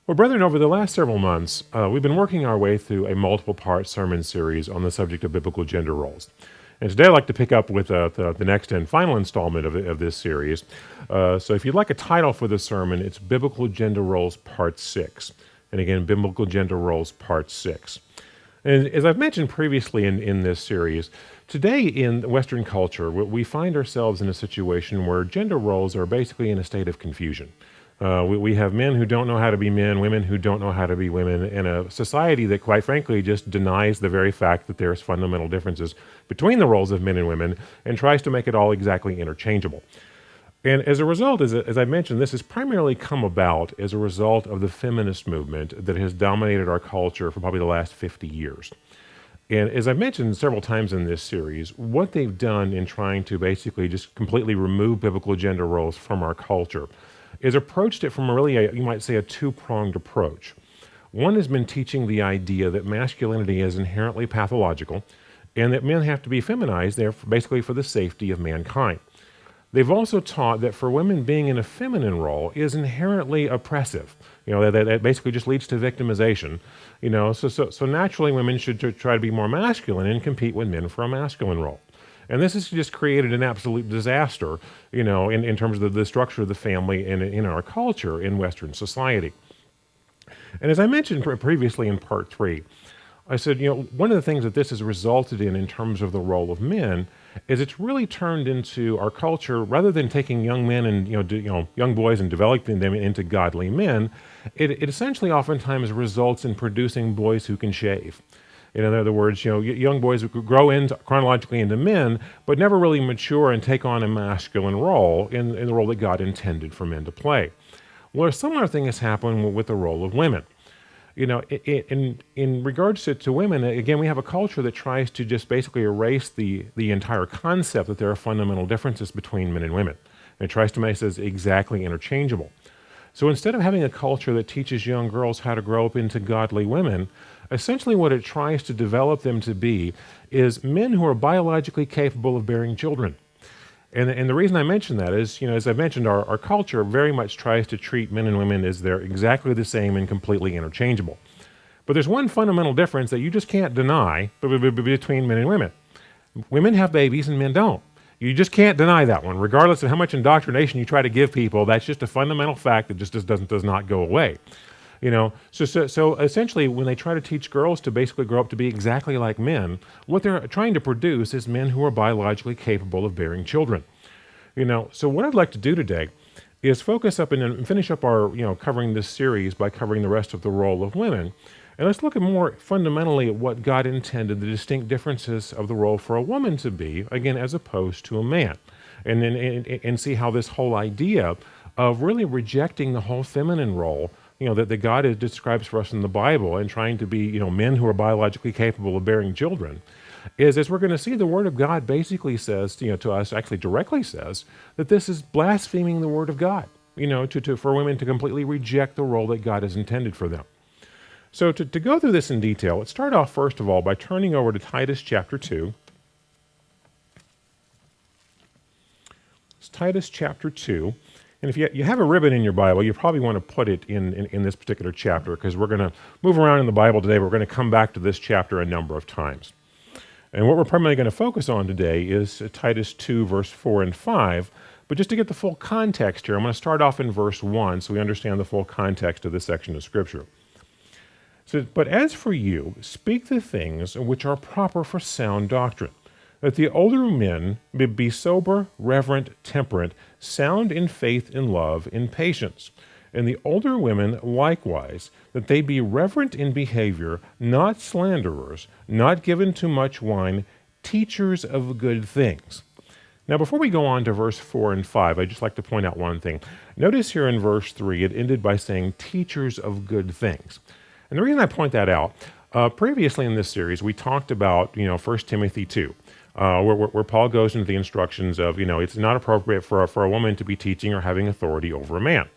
Well, brethren, over the last several months, we've been working our way through a multiple-part sermon series on the subject of biblical gender roles. And today I'd like to pick up with the next and final installment of this series. So if you'd like a title for the sermon, it's Biblical Gender Roles Part 6. And again, Biblical Gender Roles Part 6. And as I've mentioned previously in this series, today in Western culture, we find ourselves in a situation where gender roles are basically in a state of confusion. We have men who don't know how to be men, women who don't know how to be women, and a society that, quite frankly, just denies the very fact that there's fundamental differences between the roles of men and women and tries to make it all exactly interchangeable. And as a result, as I mentioned, this has primarily come about as a result of the feminist movement that has dominated our culture for probably the last 50 years. And as I've mentioned several times in this series, what they've done in trying to basically just completely remove biblical gender roles from our culture is approached it from you might say, a two-pronged approach. One has been teaching the idea that masculinity is inherently pathological and that men have to be feminized there basically for the safety of mankind. They've also taught that for women, being in a feminine role is inherently oppressive. That basically just leads to victimization. So naturally women should try to be more masculine and compete with men for a masculine role. And this has just created an absolute disaster, in terms of the structure of the family in our culture in Western society. And as I mentioned previously in part 3, I said, one of the things that this has resulted in terms of the role of men is it's really turned into our culture, rather than taking young men and young boys and developing them into godly men, it essentially oftentimes results in producing boys who can shave. In other words, young boys grow chronologically into men, but never really mature and take on a masculine role in the role that God intended for men to play. Well, a similar thing has happened with the role of women. In regards to women, again, we have a culture that tries to just basically erase the entire concept that there are fundamental differences between men and women. And it tries to make us exactly interchangeable. So instead of having a culture that teaches young girls how to grow up into godly women, essentially what it tries to develop them to be is men who are biologically capable of bearing children. And the reason I mention that is, as I mentioned, our culture very much tries to treat men and women as they're exactly the same and completely interchangeable. But there's one fundamental difference that you just can't deny between men and women. Women have babies and men don't. You just can't deny that one. Regardless of how much indoctrination you try to give people, that's just a fundamental fact that just does not go away. So essentially, when they try to teach girls to basically grow up to be exactly like men, what they're trying to produce is men who are biologically capable of bearing children. So what I'd like to do today is focus up and finish up our, covering this series by covering the rest of the role of women. And let's look at more fundamentally at what God intended the distinct differences of the role for a woman to be, again, as opposed to a man. And see how this whole idea of really rejecting the whole feminine role that God describes for us in the Bible and trying to be, men who are biologically capable of bearing children, is, as we're going to see, the Word of God basically says, to us, actually directly says, that this is blaspheming the Word of God, for women to completely reject the role that God has intended for them. So to go through this in detail, let's start off, first of all, by turning over to Titus chapter 2. It's Titus chapter 2. And if you have a ribbon in your Bible, you probably want to put it in this particular chapter, because we're going to move around in the Bible today. We're going to come back to this chapter a number of times. And what we're primarily going to focus on today is Titus 2, verse 4 and 5. But just to get the full context here, I'm going to start off in verse 1 so we understand the full context of this section of Scripture. So, but as for you, speak the things which are proper for sound doctrine, that the older men be sober, reverent, temperate, sound in faith, in love, in patience, and the older women likewise, that they be reverent in behavior, not slanderers, not given to much wine, teachers of good things. Now, before we go on to verse 4 and 5, I'd just like to point out one thing. Notice here in verse 3, it ended by saying teachers of good things. And the reason I point that out, previously in this series, we talked about, 1 Timothy 2. Where Paul goes into the instructions of, it's not appropriate for a woman to be teaching or having authority over a man.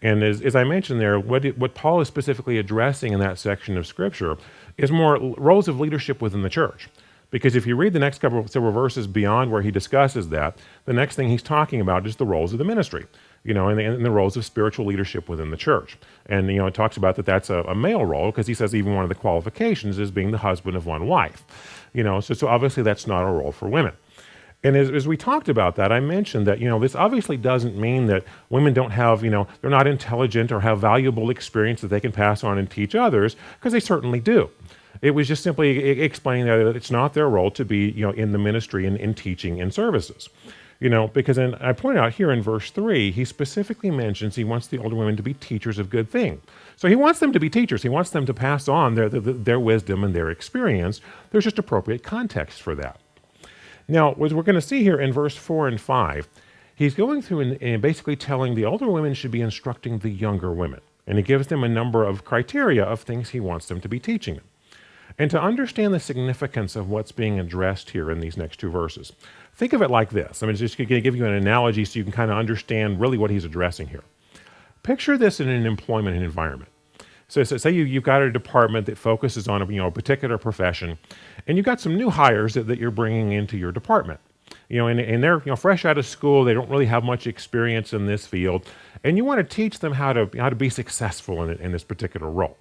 And as I mentioned there, what Paul is specifically addressing in that section of Scripture is more roles of leadership within the church. Because if you read the next several verses beyond where he discusses that, the next thing he's talking about is the roles of the ministry. and the roles of spiritual leadership within the church. And, it talks about that that's a male role because he says even one of the qualifications is being the husband of one wife. So obviously that's not a role for women. And as we talked about that, I mentioned that, this obviously doesn't mean that women don't have, they're not intelligent or have valuable experience that they can pass on and teach others, because they certainly do. It was just simply explaining that it's not their role to be, in the ministry and in teaching and services. Because then I point out here in verse 3, he specifically mentions he wants the older women to be teachers of good things. So he wants them to be teachers. He wants them to pass on their wisdom and their experience. There's just appropriate context for that. Now, as we're going to see here in verse 4 and 5, he's going through and basically telling the older women should be instructing the younger women. And he gives them a number of criteria of things he wants them to be teaching them. And to understand the significance of what's being addressed here in these next two verses, think of it like this. I'm just going to give you an analogy so you can kind of understand really what he's addressing here. Picture this in an employment environment. So say you've got a department that focuses on a particular profession, and you've got some new hires that you're bringing into your department. And they're fresh out of school. They don't really have much experience in this field, and you want to teach them how to be successful in this particular role.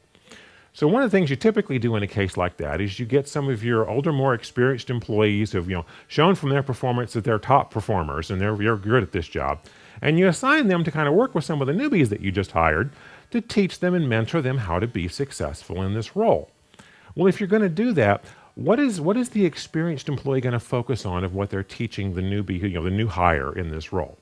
So one of the things you typically do in a case like that is you get some of your older, more experienced employees who've shown from their performance that they're top performers and they're good at this job, and you assign them to kind of work with some of the newbies that you just hired to teach them and mentor them how to be successful in this role. Well, if you're going to do that, what is the experienced employee going to focus on of what they're teaching the newbie, the new hire in this role?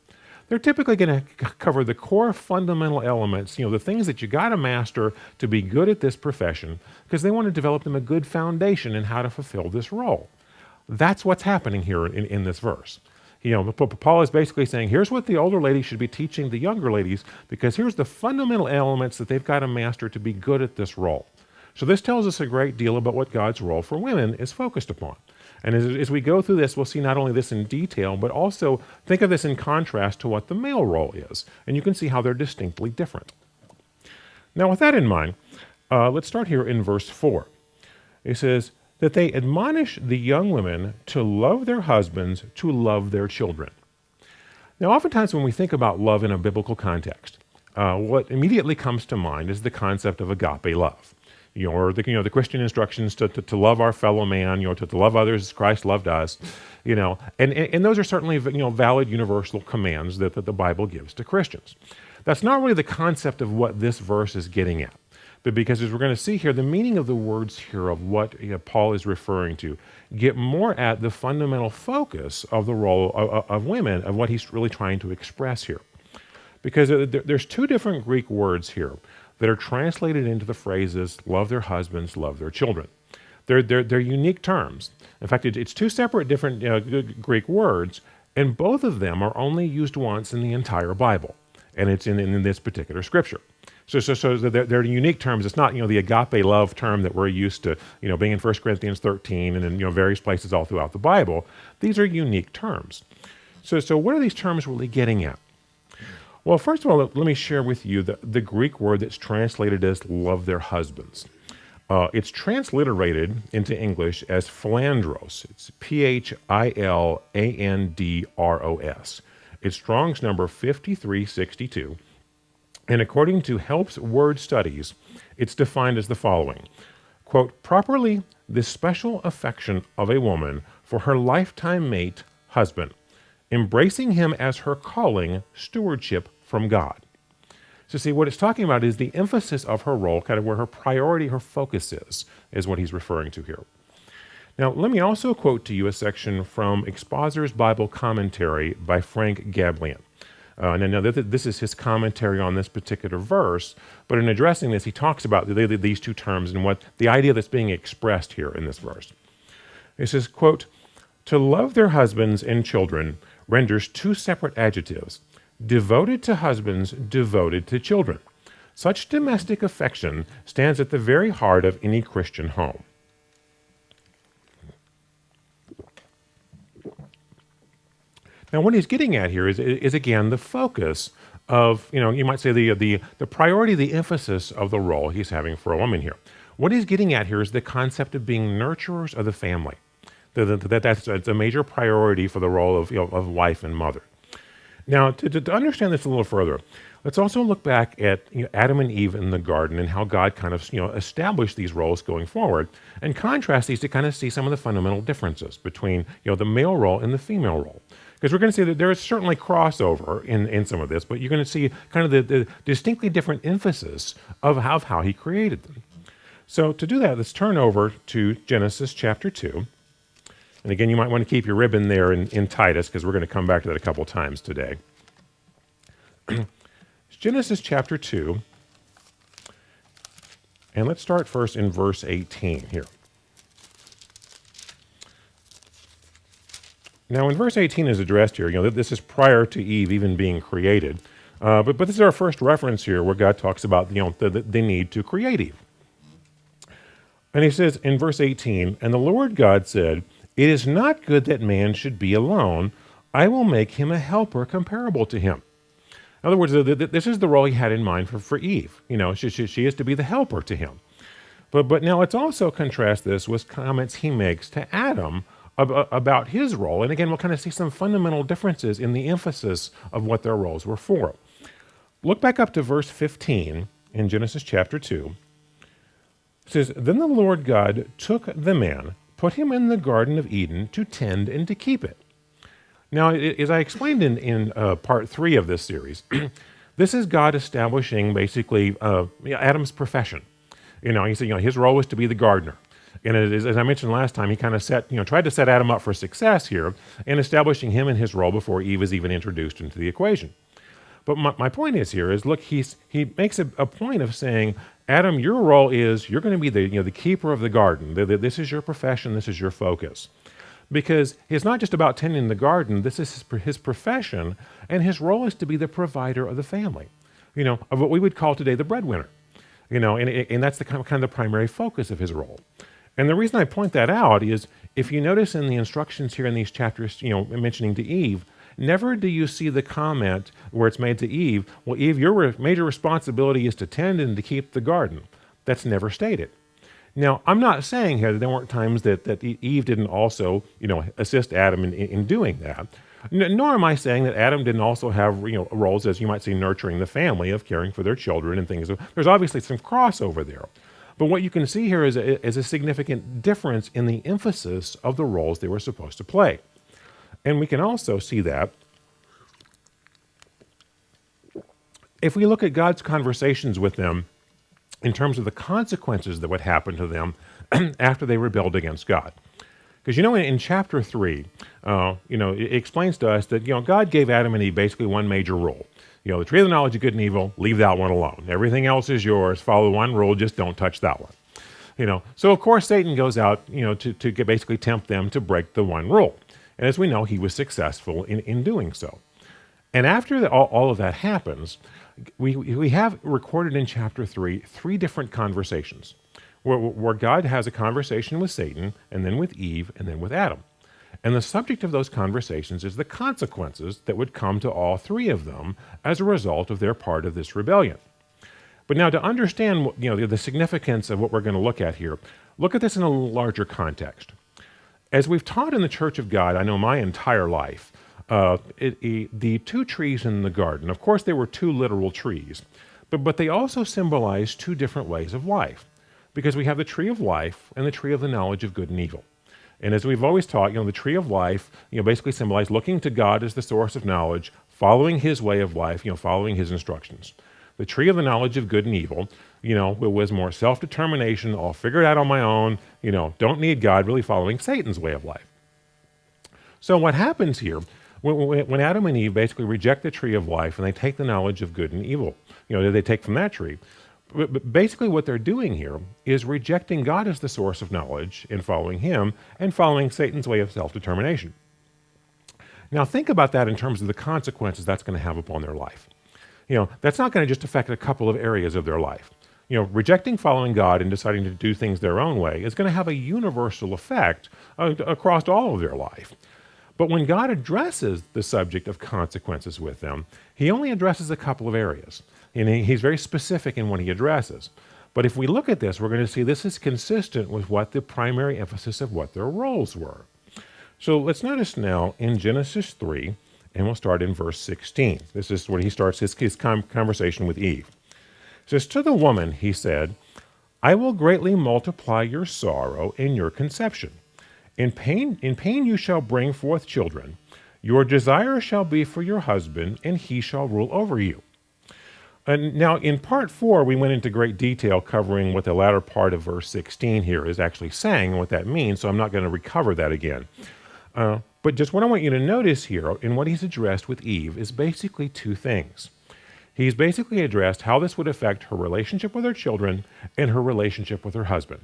They're typically going to cover the core fundamental elements, the things that you got to master to be good at this profession, because they want to develop them a good foundation in how to fulfill this role. That's what's happening here in this verse. Paul is basically saying, here's what the older ladies should be teaching the younger ladies, because here's the fundamental elements that they've got to master to be good at this role. So this tells us a great deal about what God's role for women is focused upon. And as we go through this, we'll see not only this in detail, but also think of this in contrast to what the male role is. And you can see how they're distinctly different. Now, with that in mind, let's start here in verse 4. It says that they admonish the young women to love their husbands, to love their children. Now, oftentimes when we think about love in a biblical context, what immediately comes to mind is the concept of agape love. Or the Christian instructions to love our fellow man, to love others as Christ loved us, and those are certainly valid universal commands that the Bible gives to Christians. That's not really the concept of what this verse is getting at, but because as we're going to see here, the meaning of the words here of what Paul is referring to get more at the fundamental focus of the role of women, of what he's really trying to express here. Because there's two different Greek words here that are translated into the phrases love their husbands, love their children. They're unique terms. In fact, it's two separate different Greek words, and both of them are only used once in the entire Bible, and it's in this particular scripture. So they're unique terms. It's not the agape love term that we're used to being in 1 Corinthians 13 and in various places all throughout the Bible. These are unique terms. So what are these terms really getting at? Well, first of all, let me share with you the Greek word that's translated as love their husbands. It's transliterated into English as philandros. It's P-H-I-L-A-N-D-R-O-S. It's Strong's number 5362. And according to Help's Word Studies, it's defined as the following. Quote, properly, the special affection of a woman for her lifetime mate, husband, embracing him as her calling, stewardship from God. So see, what it's talking about is the emphasis of her role, kind of where her priority, her focus is what he's referring to here. Now, let me also quote to you a section from Expositor's Bible Commentary by Frank Gablian. Now, this is his commentary on this particular verse, but in addressing this, he talks about these two terms and what the idea that's being expressed here in this verse. It says, quote, to love their husbands and children renders two separate adjectives, devoted to husbands, devoted to children. Such domestic affection stands at the very heart of any Christian home. Now, what he's getting at here is again the focus of, you might say the priority, the emphasis of the role he's having for a woman here. What he's getting at here is the concept of being nurturers of the family. That's a major priority for the role of wife and mother. Now, to understand this a little further, let's also look back at Adam and Eve in the garden and how God kind of established these roles going forward, and contrast these to kind of see some of the fundamental differences between the male role and the female role. Because we're going to see that there is certainly crossover in some of this, but you're going to see kind of the distinctly different emphasis of how he created them. So to do that, let's turn over to Genesis chapter 2. And again, you might want to keep your ribbon there in Titus, because we're going to come back to that a couple times today. Genesis chapter 2, and let's start first in verse 18 here. Now, when verse 18 is addressed here, this is prior to Eve even being created. But this is our first reference here where God talks about the need to create Eve. And he says in verse 18, "And the Lord God said, 'It is not good that man should be alone. I will make him a helper comparable to him.'" In other words, this is the role he had in mind for Eve. She is to be the helper to him. But now let's also contrast this with comments he makes to Adam about his role. And again, we'll kind of see some fundamental differences in the emphasis of what their roles were for. Look back up to verse 15 in Genesis chapter 2. It says, "Then the Lord God took the man, put him in the Garden of Eden to tend and to keep it." Now, as I explained in part 3 of this series, this is God establishing basically Adam's profession. He said his role was to be the gardener. And as I mentioned last time, he kind of tried to set Adam up for success here in establishing him in his role before Eve is even introduced into the equation. But my point is here is, look, he makes a point of saying, Adam, your role is you're going to be the keeper of the garden. This is your profession. This is your focus. Because it's not just about tending the garden. This is his profession, and his role is to be the provider of the family, of what we would call today the breadwinner, and that's the kind of the primary focus of his role. And the reason I point that out is if you notice in the instructions here in these chapters, mentioning to Eve, never do you see the comment where it's made to Eve, well, Eve, your major responsibility is to tend and to keep the garden. That's never stated. Now, I'm not saying here that there weren't times that Eve didn't also, assist Adam in doing that. Nor am I saying that Adam didn't also have, roles, as you might see, nurturing the family, of caring for their children and things. There's obviously some crossover there. But what you can see here is a significant difference in the emphasis of the roles they were supposed to play. And we can also see that if we look at God's conversations with them in terms of the consequences that would happen to them after they rebelled against God. Because, in chapter 3, it explains to us that, God gave Adam and Eve basically one major rule. The tree of the knowledge of good and evil, leave that one alone. Everything else is yours. Follow one rule, just don't touch that one. So of course Satan goes out, to basically tempt them to break the one rule. And as we know, he was successful in doing so. And after all of that happens, we have recorded in chapter 3 different conversations where God has a conversation with Satan, and then with Eve, and then with Adam. And the subject of those conversations is the consequences that would come to all three of them as a result of their part of this rebellion. But now to understand the significance of what we're going to look at here, look at this in a larger context. As we've taught in the Church of God, I know my entire life, the two trees in the garden, of course they were two literal trees, but they also symbolize two different ways of life. Because we have the tree of life and the tree of the knowledge of good and evil. And as we've always taught, the tree of life, basically symbolizes looking to God as the source of knowledge, following his way of life, following his instructions. The tree of the knowledge of good and evil, was more self-determination, I'll figure it out on my own, don't need God, really following Satan's way of life. So what happens here, when Adam and Eve basically reject the tree of life and they take the knowledge of good and evil, they take from that tree. But basically what they're doing here is rejecting God as the source of knowledge and following him and following Satan's way of self-determination. Now think about that in terms of the consequences that's going to have upon their life. That's not going to just affect a couple of areas of their life. Rejecting following God and deciding to do things their own way is going to have a universal effect across all of their life. But when God addresses the subject of consequences with them, he only addresses a couple of areas. And he's very specific in what he addresses. But if we look at this, we're going to see this is consistent with what the primary emphasis of what their roles were. So let's notice now in Genesis 3, and we'll start in verse 16. This is where he starts his conversation with Eve. It says, "To the woman, he said, I will greatly multiply your sorrow and your conception. In pain you shall bring forth children. Your desire shall be for your husband, and he shall rule over you." And now in part 4, we went into great detail covering what the latter part of verse 16 here is actually saying and what that means, so I'm not going to recover that again. But just what I want you to notice here in what he's addressed with Eve is basically two things. He's basically addressed how this would affect her relationship with her children and her relationship with her husband.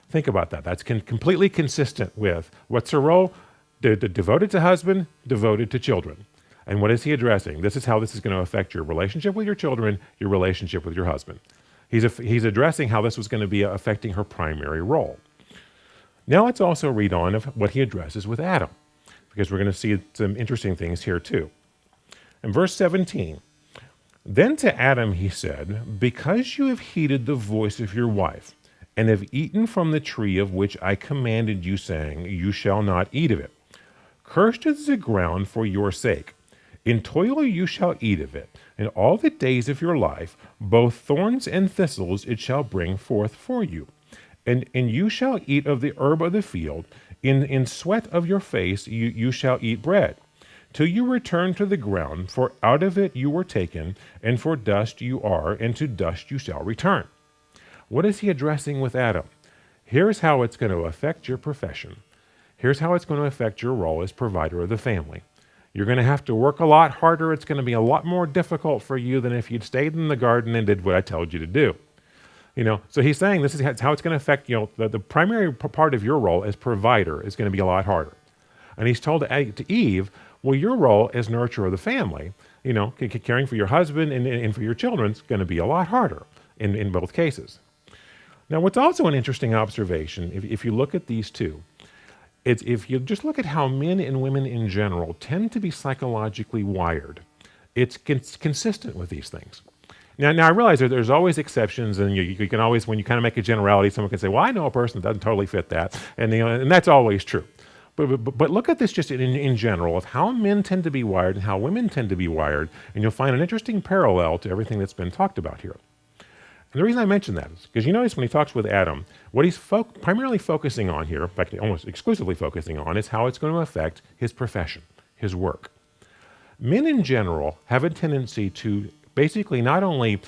Think about that. That's completely consistent with what's her role? Devoted to husband, devoted to children. And what is he addressing? This is how this is going to affect your relationship with your children, your relationship with your husband. He's addressing how this was going to be affecting her primary role. Now let's also read on of what he addresses with Adam, because we're going to see some interesting things here too. In verse 17, "Then to Adam he said, because you have heeded the voice of your wife, and have eaten from the tree of which I commanded you, saying, you shall not eat of it. Cursed is the ground for your sake. In toil you shall eat of it, and all the days of your life, both thorns and thistles it shall bring forth for you. And you shall eat of the herb of the field, in sweat of your face you shall eat bread, till you return to the ground, for out of it you were taken, and for dust you are, and to dust you shall return." What is he addressing with Adam? Here's how it's going to affect your profession. Here's how it's going to affect your role as provider of the family. You're going to have to work a lot harder. It's going to be a lot more difficult for you than if you'd stayed in the garden and did what I told you to do. So he's saying this is how it's going to affect, the primary part of your role as provider is going to be a lot harder. And he's told to Eve, well, your role as nurturer of the family, caring for your husband and for your children is going to be a lot harder in both cases. Now, what's also an interesting observation, if you look at these two, it's if you just look at how men and women in general tend to be psychologically wired, it's consistent with these things. Now I realize there's always exceptions, and you can always, when you kind of make a generality, someone can say, well, I know a person that doesn't totally fit that, and that's always true. But look at this just in general of how men tend to be wired and how women tend to be wired, and you'll find an interesting parallel to everything that's been talked about here. And the reason I mention that is because you notice when he talks with Adam, what he's primarily focusing on here, in fact, almost exclusively focusing on, is how it's going to affect his profession, his work. Men in general have a tendency to basically not only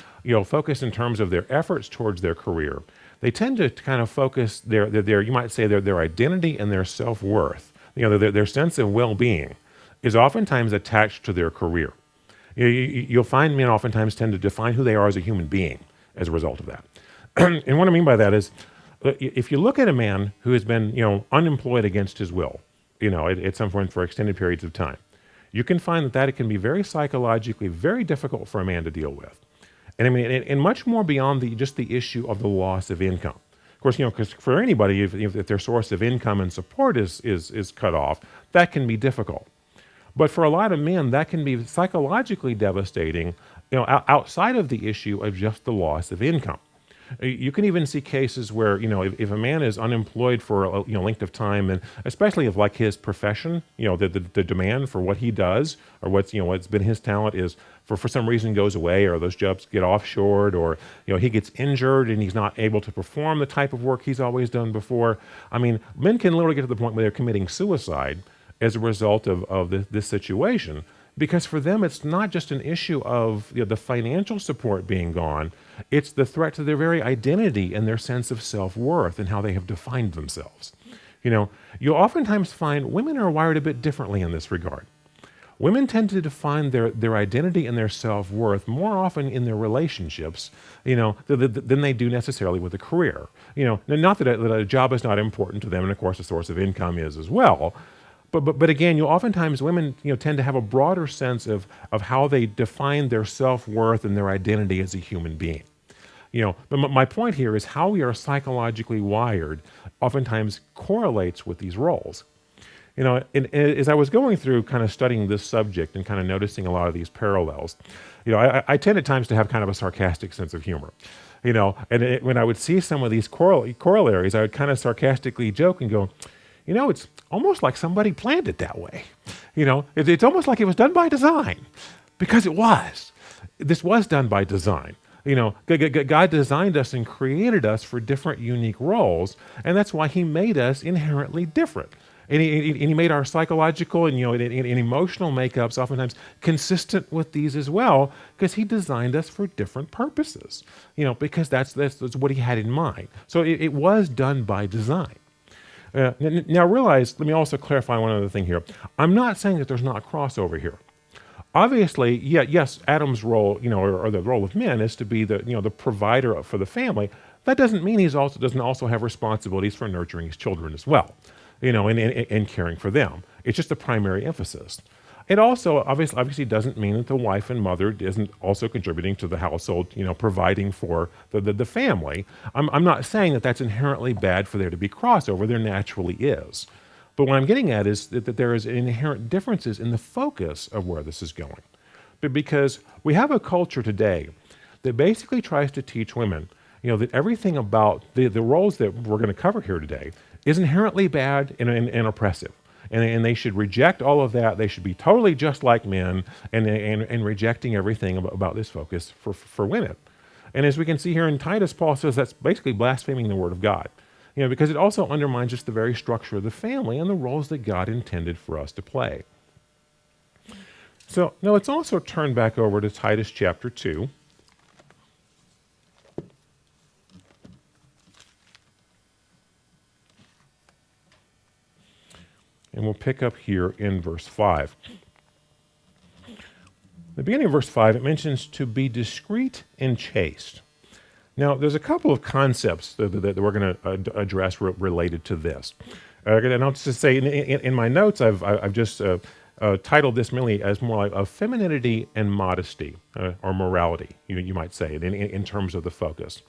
focus in terms of their efforts towards their career, they tend to kind of focus their you might say their identity and their self-worth, their sense of well-being is oftentimes attached to their career. You'll find men oftentimes tend to define who they are as a human being as a result of that. And what I mean by that is, if you look at a man who has been, unemployed against his will, at some point for extended periods of time, you can find that it can be very psychologically very difficult for a man to deal with. And I mean, and much more beyond just the issue of the loss of income. Of course, because for anybody, if their source of income and support is cut off, that can be difficult. But for a lot of men, that can be psychologically devastating, outside of the issue of just the loss of income. You can even see cases where, if a man is unemployed for a length of time, and especially if like his profession, the demand for what he does or what's been his talent is for some reason goes away, or those jobs get offshored, or he gets injured and he's not able to perform the type of work he's always done before. I mean, men can literally get to the point where they're committing suicide as a result of this situation. Because for them, it's not just an issue of the financial support being gone, it's the threat to their very identity and their sense of self-worth and how they have defined themselves. You'll oftentimes find women are wired a bit differently in this regard. Women tend to define their identity and their self-worth more often in their relationships, than they do necessarily with a career. Not that a job is not important to them, and of course a source of income is as well. But again, oftentimes women tend to have a broader sense of how they define their self-worth and their identity as a human being. But my point here is how we are psychologically wired oftentimes correlates with these roles. And as I was going through kind of studying this subject and kind of noticing a lot of these parallels, I tend at times to have kind of a sarcastic sense of humor. When I would see some of these corollaries, I would kind of sarcastically joke and go, It's almost like somebody planned it that way. It's almost like it was done by design, because it was. This was done by design. God designed us and created us for different, unique roles, and that's why He made us inherently different. And He made our psychological and emotional makeups oftentimes consistent with these as well, because He designed us for different purposes. Because that's what He had in mind. So it was done by design. Now realize, let me also clarify one other thing here. I'm not saying that there's not crossover here. Obviously, yes, Adam's role, or the role of men is to be the provider for the family. That doesn't mean he doesn't also have responsibilities for nurturing his children as well, and caring for them. It's just the primary emphasis. It also obviously doesn't mean that the wife and mother isn't also contributing to the household, providing for the family. I'm not saying that that's inherently bad for there to be crossover. There naturally is. But what I'm getting at is that there is inherent differences in the focus of where this is going. But because we have a culture today that basically tries to teach women, that everything about the roles that we're going to cover here today is inherently bad and oppressive. And they should reject all of that. They should be totally just like men and rejecting everything about this focus for women. And as we can see here in Titus, Paul says that's basically blaspheming the word of God. Because it also undermines just the very structure of the family and the roles that God intended for us to play. So now let's also turn back over to Titus chapter 2. And we'll pick up here in verse 5. The beginning of verse 5, it mentions to be discreet and chaste. Now, there's a couple of concepts that we're going to address related to this. And I'll just say, in my notes, I've just titled this mainly as more like of femininity and modesty, or morality, you might say, in terms of the focus.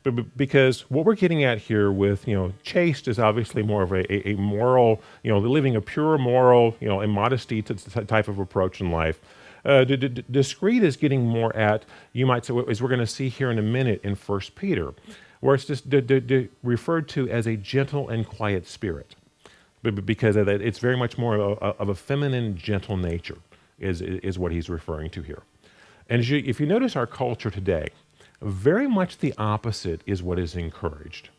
But because what we're getting at here with, chaste is obviously more of a moral, living a pure moral, and modesty type of approach in life. Discreet is getting more at, you might say, as we're going to see here in a minute in 1 Peter, where it's just referred to as a gentle and quiet spirit, because it's very much more of a feminine, gentle nature is what he's referring to here. And if you notice our culture today, very much the opposite is what is encouraged.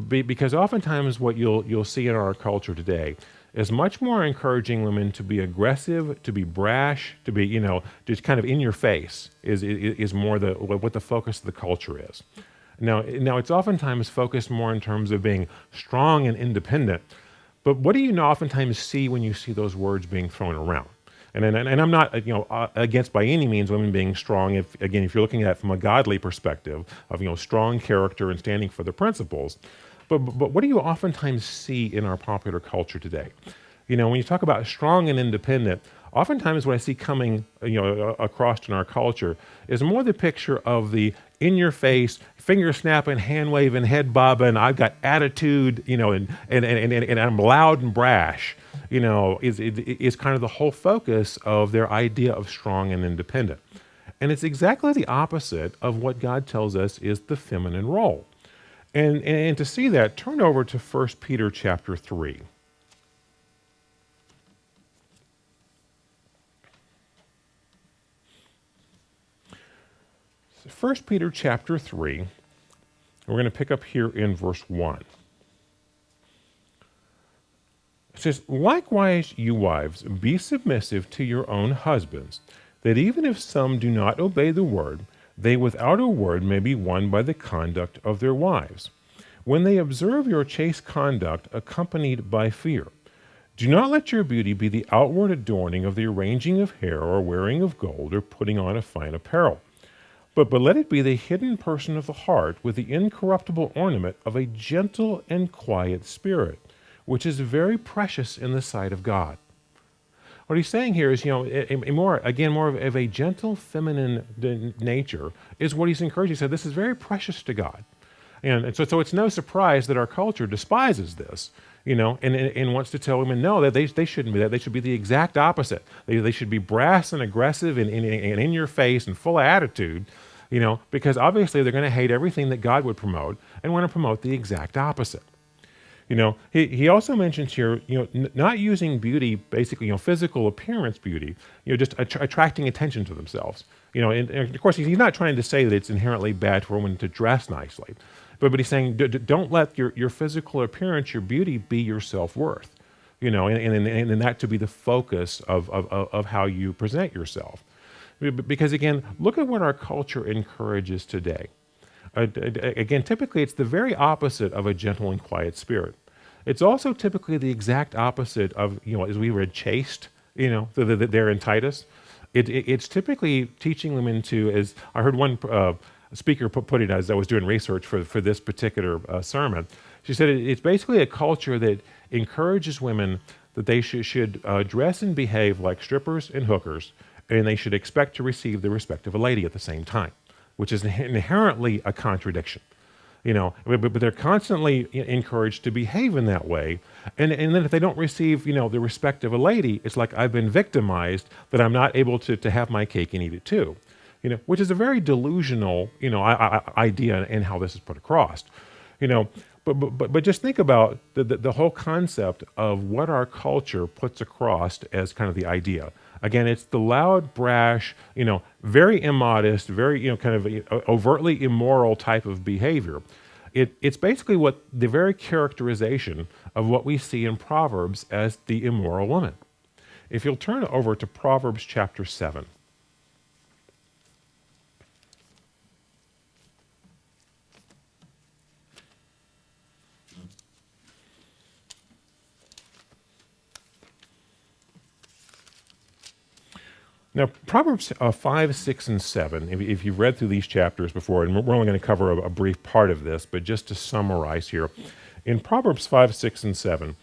Because oftentimes what you'll see in our culture today is much more encouraging women to be aggressive, to be brash, to be, just kind of in your face is more what the focus of the culture is. Now it's oftentimes focused more in terms of being strong and independent, but what do you oftentimes see when you see those words being thrown around? And I'm not, against by any means women being strong. If you're looking at it from a godly perspective of, strong character and standing for the principles. But what do you oftentimes see in our popular culture today? When you talk about strong and independent, oftentimes what I see coming, across in our culture is more the picture of the in-your-face, finger-snapping, hand-waving, head-bobbing, I've got attitude, and I'm loud and brash, is kind of the whole focus of their idea of strong and independent. And it's exactly the opposite of what God tells us is the feminine role. And to see that, turn over to 1 Peter chapter 3. 1 Peter chapter 3, we're going to pick up here in verse 1. It says, "Likewise, you wives, be submissive to your own husbands, that even if some do not obey the word, they without a word may be won by the conduct of their wives, when they observe your chaste conduct accompanied by fear. Do not let your beauty be the outward adorning of the arranging of hair or wearing of gold or putting on of fine apparel. But let it be the hidden person of the heart with the incorruptible ornament of a gentle and quiet spirit, which is very precious in the sight of God." What he's saying here is, more of a gentle feminine nature is what he's encouraging. He said this is very precious to God. And so it's no surprise that our culture despises this, and wants to tell women, no, that they shouldn't be that. They should be the exact opposite. They should be brass and aggressive and in your face and full of attitude, because obviously they're going to hate everything that God would promote and want to promote the exact opposite. He also mentions here, not using beauty, basically, physical appearance beauty, just attracting attention to themselves. And of course, he's not trying to say that it's inherently bad for women to dress nicely, but he's saying don't let your physical appearance, your beauty, be your self worth. And that to be the focus of how you present yourself. Because again, look at what our culture encourages today. Again, typically it's the very opposite of a gentle and quiet spirit. It's also typically the exact opposite of, as we read, chaste, there in Titus. It's typically teaching them into, as I heard one speaker put it as I was doing research for this particular sermon. She said it's basically a culture that encourages women that they should dress and behave like strippers and hookers, and they should expect to receive the respect of a lady at the same time, which is inherently a contradiction. But they're constantly encouraged to behave in that way. And then if they don't receive, the respect of a lady, it's like I've been victimized, that I'm not able to have my cake and eat it too. Which is a very delusional, idea in how this is put across. But just think about the whole concept of what our culture puts across as kind of the idea. Again, it's the loud, brash, very immodest, very, kind of overtly immoral type of behavior. It's basically what the very characterization of what we see in Proverbs as the immoral woman. If you'll turn over to Proverbs chapter 7. Now, Proverbs 5, 6, and 7, if you've read through these chapters before, and we're only going to cover a brief part of this, but just to summarize here, in Proverbs 5, 6, and 7,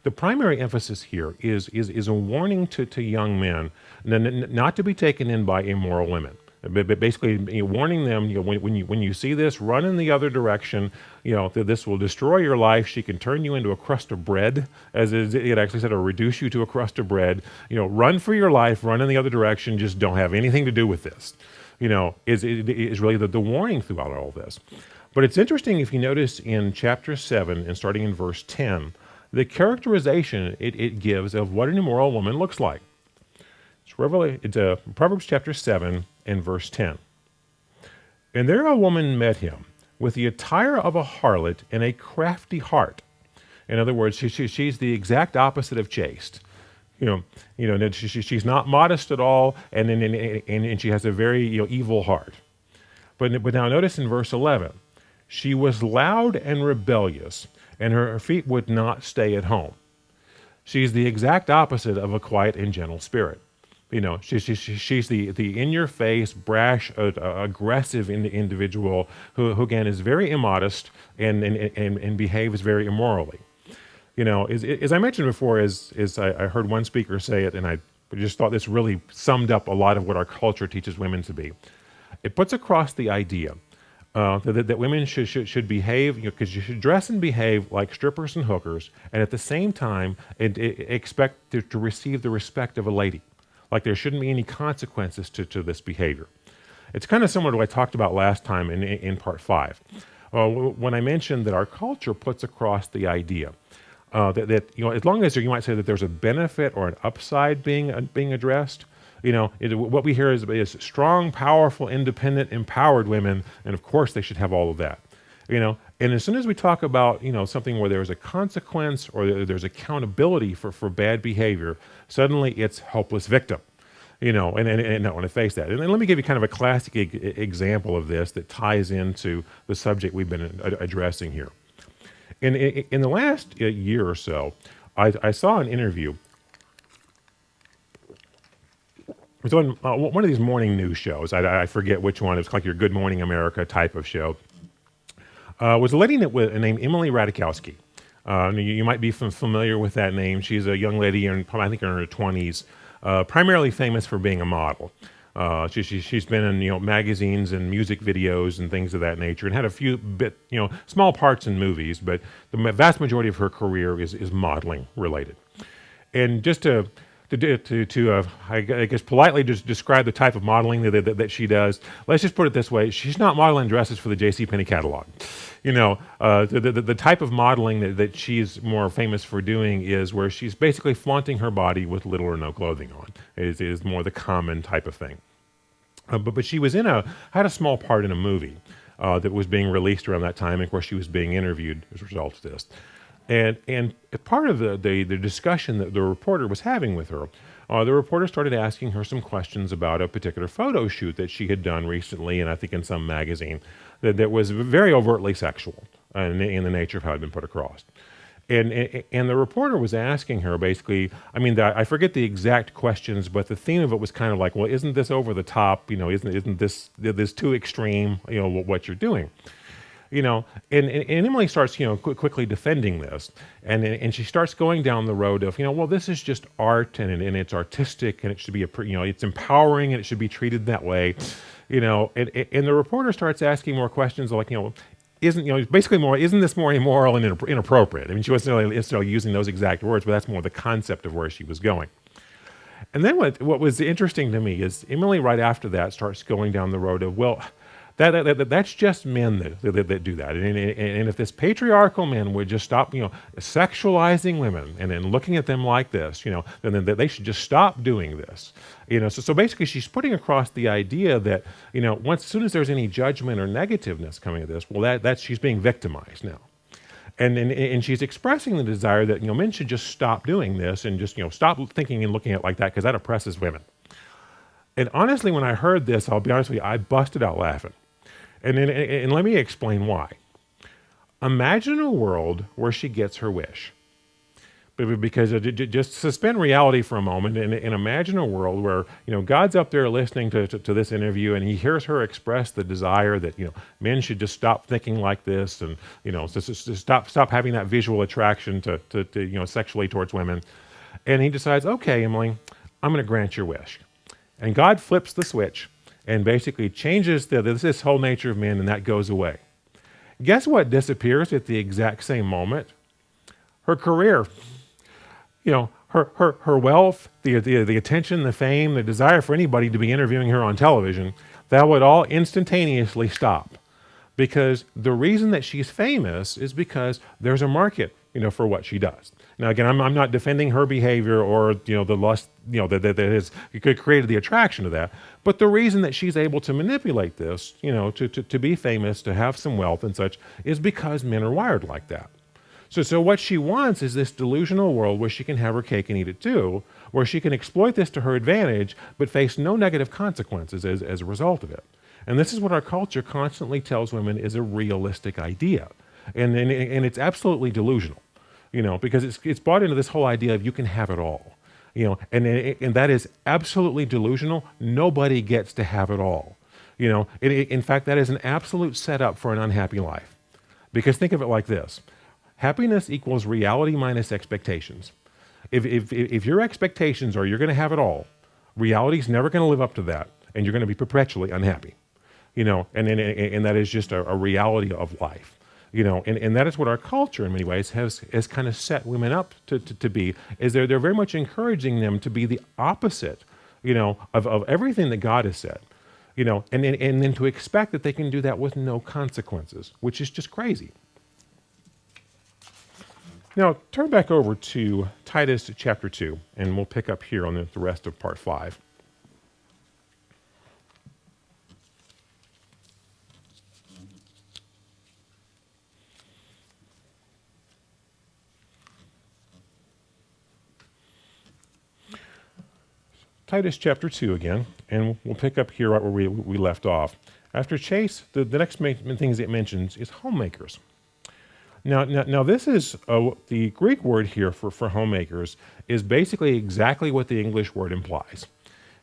the primary emphasis here is a warning to young men not to be taken in by immoral women. But basically, warning them, when you see this, run in the other direction. That this will destroy your life. She can turn you into a crust of bread, as it actually said, or reduce you to a crust of bread. Run for your life. Run in the other direction. Just don't have anything to do with this. Is really the warning throughout all this. But it's interesting if you notice in chapter 7 and starting in verse 10, the characterization it gives of what an immoral woman looks like. It's Proverbs chapter 7 and verse 10. And there a woman met him with the attire of a harlot and a crafty heart. In other words, she's the exact opposite of chaste. She's not modest at all, and she has a very evil heart. But now notice in verse 11, she was loud and rebellious, and her feet would not stay at home. She's the exact opposite of a quiet and gentle spirit. She's the in-your-face, brash, aggressive individual who again is very immodest and behaves very immorally. As I mentioned before, as I heard one speaker say it, and I just thought this really summed up a lot of what our culture teaches women to be. It puts across the idea that women should behave, because you should dress and behave like strippers and hookers, and at the same time expect to receive the respect of a lady. Like there shouldn't be any consequences to this behavior. It's kind of similar to what I talked about last time in part 5. When I mentioned that our culture puts across the idea that as long as you might say that there's a benefit or an upside being addressed, what we hear is strong, powerful, independent, empowered women, and of course they should have all of that. And as soon as we talk about something where there's a consequence or there's accountability for bad behavior, suddenly it's helpless victim. And not want to face that. And let me give you kind of a classic example of this that ties into the subject we've been addressing here. In the last year or so, I saw an interview. It was on one of these morning news shows. I forget which one. It's like your Good Morning America type of show. Was a lady named Emily Ratajkowski. You might be familiar with that name. She's a young lady, I think in her 20s, primarily famous for being a model. She's been in magazines and music videos and things of that nature, and had a few small parts in movies, but the vast majority of her career is modeling related. And just to I guess politely just describe the type of modeling that she does. Let's just put it this way: she's not modeling dresses for the J.C. Penney catalog. The type of modeling that she's more famous for doing is where she's basically flaunting her body with little or no clothing on. It is more the common type of thing. But she was had a small part in a movie that was being released around that time, and of course she was being interviewed as a result of this. And part of the discussion that the reporter was having with her, the reporter started asking her some questions about a particular photo shoot that she had done recently, and I think in some magazine, that was very overtly sexual in the nature of how it had been put across. And the reporter was asking her basically, I mean, I forget the exact questions, but the theme of it was kind of like, well, isn't this over the top? Isn't this too extreme? What you're doing. And Emily starts, quickly defending this, and she starts going down the road of, well, this is just art, and it's artistic, and it should be it's empowering, and it should be treated that way, and the reporter starts asking more questions like, basically more, isn't this more immoral and inappropriate? I mean, she wasn't necessarily using those exact words, but that's more the concept of where she was going. And then what was interesting to me is Emily, right after that, starts going down the road of, well, that's just men that do that, and if this patriarchal men would just stop, sexualizing women and looking at them like this, then they should just stop doing this, So basically, she's putting across the idea that, as soon as there's any judgment or negativeness coming at this, well, that's she's being victimized now, and she's expressing the desire that men should just stop doing this and just stop thinking and looking at it like that because that oppresses women. And honestly, when I heard this, I'll be honest with you, I busted out laughing. And let me explain why. Imagine a world where she gets her wish. Because just suspend reality for a moment and imagine a world where, God's up there listening to this interview and he hears her express the desire that, men should just stop thinking like this and, just stop having that visual attraction to sexually towards women. And he decides, okay, Emily, I'm going to grant your wish. And God flips the switch and basically changes this whole nature of men, and that goes away. Guess what disappears at the exact same moment? Her career. Her wealth, the attention, the fame, the desire for anybody to be interviewing her on television, that would all instantaneously stop. Because the reason that she's famous is because there's a market, for what she does. Now, again, I'm not defending her behavior or, the lust, that has created the attraction to that. But the reason that she's able to manipulate this, to be famous, to have some wealth and such, is because men are wired like that. So what she wants is this delusional world where she can have her cake and eat it too, where she can exploit this to her advantage, but face no negative consequences as a result of it. And this is what our culture constantly tells women is a realistic idea. And it's absolutely delusional, because it's bought into this whole idea of you can have it all, and that is absolutely delusional. Nobody gets to have it all, in fact, that is an absolute setup for an unhappy life. Because think of it like this: happiness equals reality minus expectations. If your expectations are you're going to have it all, reality's never going to live up to that, and you're going to be perpetually unhappy, and that is just a reality of life. And that is what our culture in many ways has kind of set women up to be, is they're very much encouraging them to be the opposite, of everything that God has said, and then to expect that they can do that with no consequences, which is just crazy. Now, turn back over to Titus chapter 2, and we'll pick up here on the rest of part 5. Titus chapter 2 again, and we'll pick up here right where we left off. After Chase, the next main things it mentions is homemakers. Now this is the Greek word here for homemakers is basically exactly what the English word implies.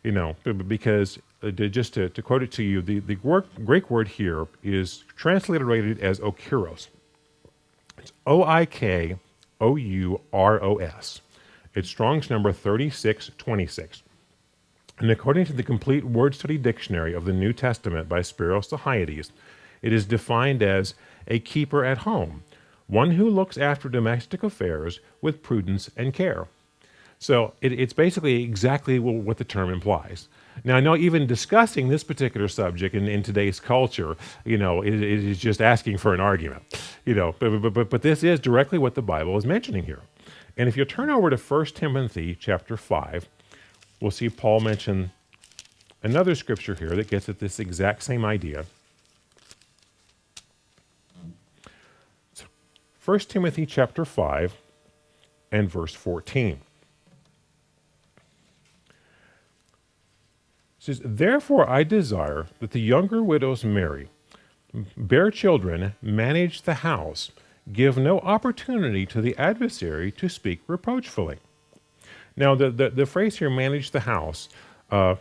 Because just to quote it to you, the Greek word here is transliterated as oikouros. It's Oikouros. It's Strong's number 3626. And according to the Complete Word Study Dictionary of the New Testament by Spiros Theoides, it is defined as a keeper at home, one who looks after domestic affairs with prudence and care. So it's basically exactly what the term implies. Now, I know even discussing this particular subject in today's culture, it is just asking for an argument, but this is directly what the Bible is mentioning here. And if you turn over to 1 Timothy chapter 5, we'll see Paul mention another scripture here that gets at this exact same idea. 1 Timothy chapter 5 and verse 14. It says, "Therefore I desire that the younger widows marry, bear children, manage the house, give no opportunity to the adversary to speak reproachfully." Now, the phrase here, manage the house,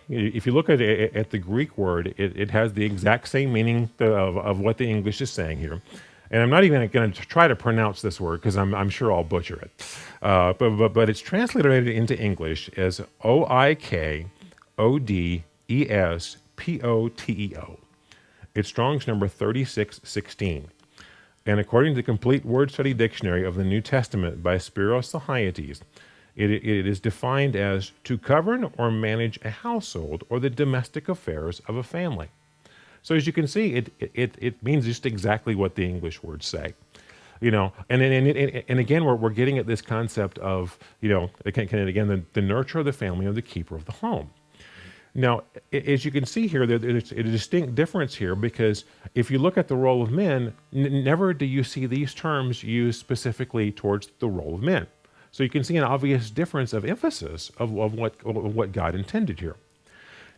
if you look at the Greek word, it has the exact same meaning of what the English is saying here. And I'm not even going to try to pronounce this word because I'm sure I'll butcher it. But it's translated into English as OIKODESPOTEO. It's Strong's number 3616. And according to the Complete Word Study Dictionary of the New Testament by Spiros Sahaites, it is defined as to govern or manage a household or the domestic affairs of a family. So as you can see, it means just exactly what the English words say. And again, we're getting at this concept of, again, the nurture of the family or the keeper of the home. Now, as you can see here, there's a distinct difference here because if you look at the role of men, never do you see these terms used specifically towards the role of men. So you can see an obvious difference of emphasis of what God intended here.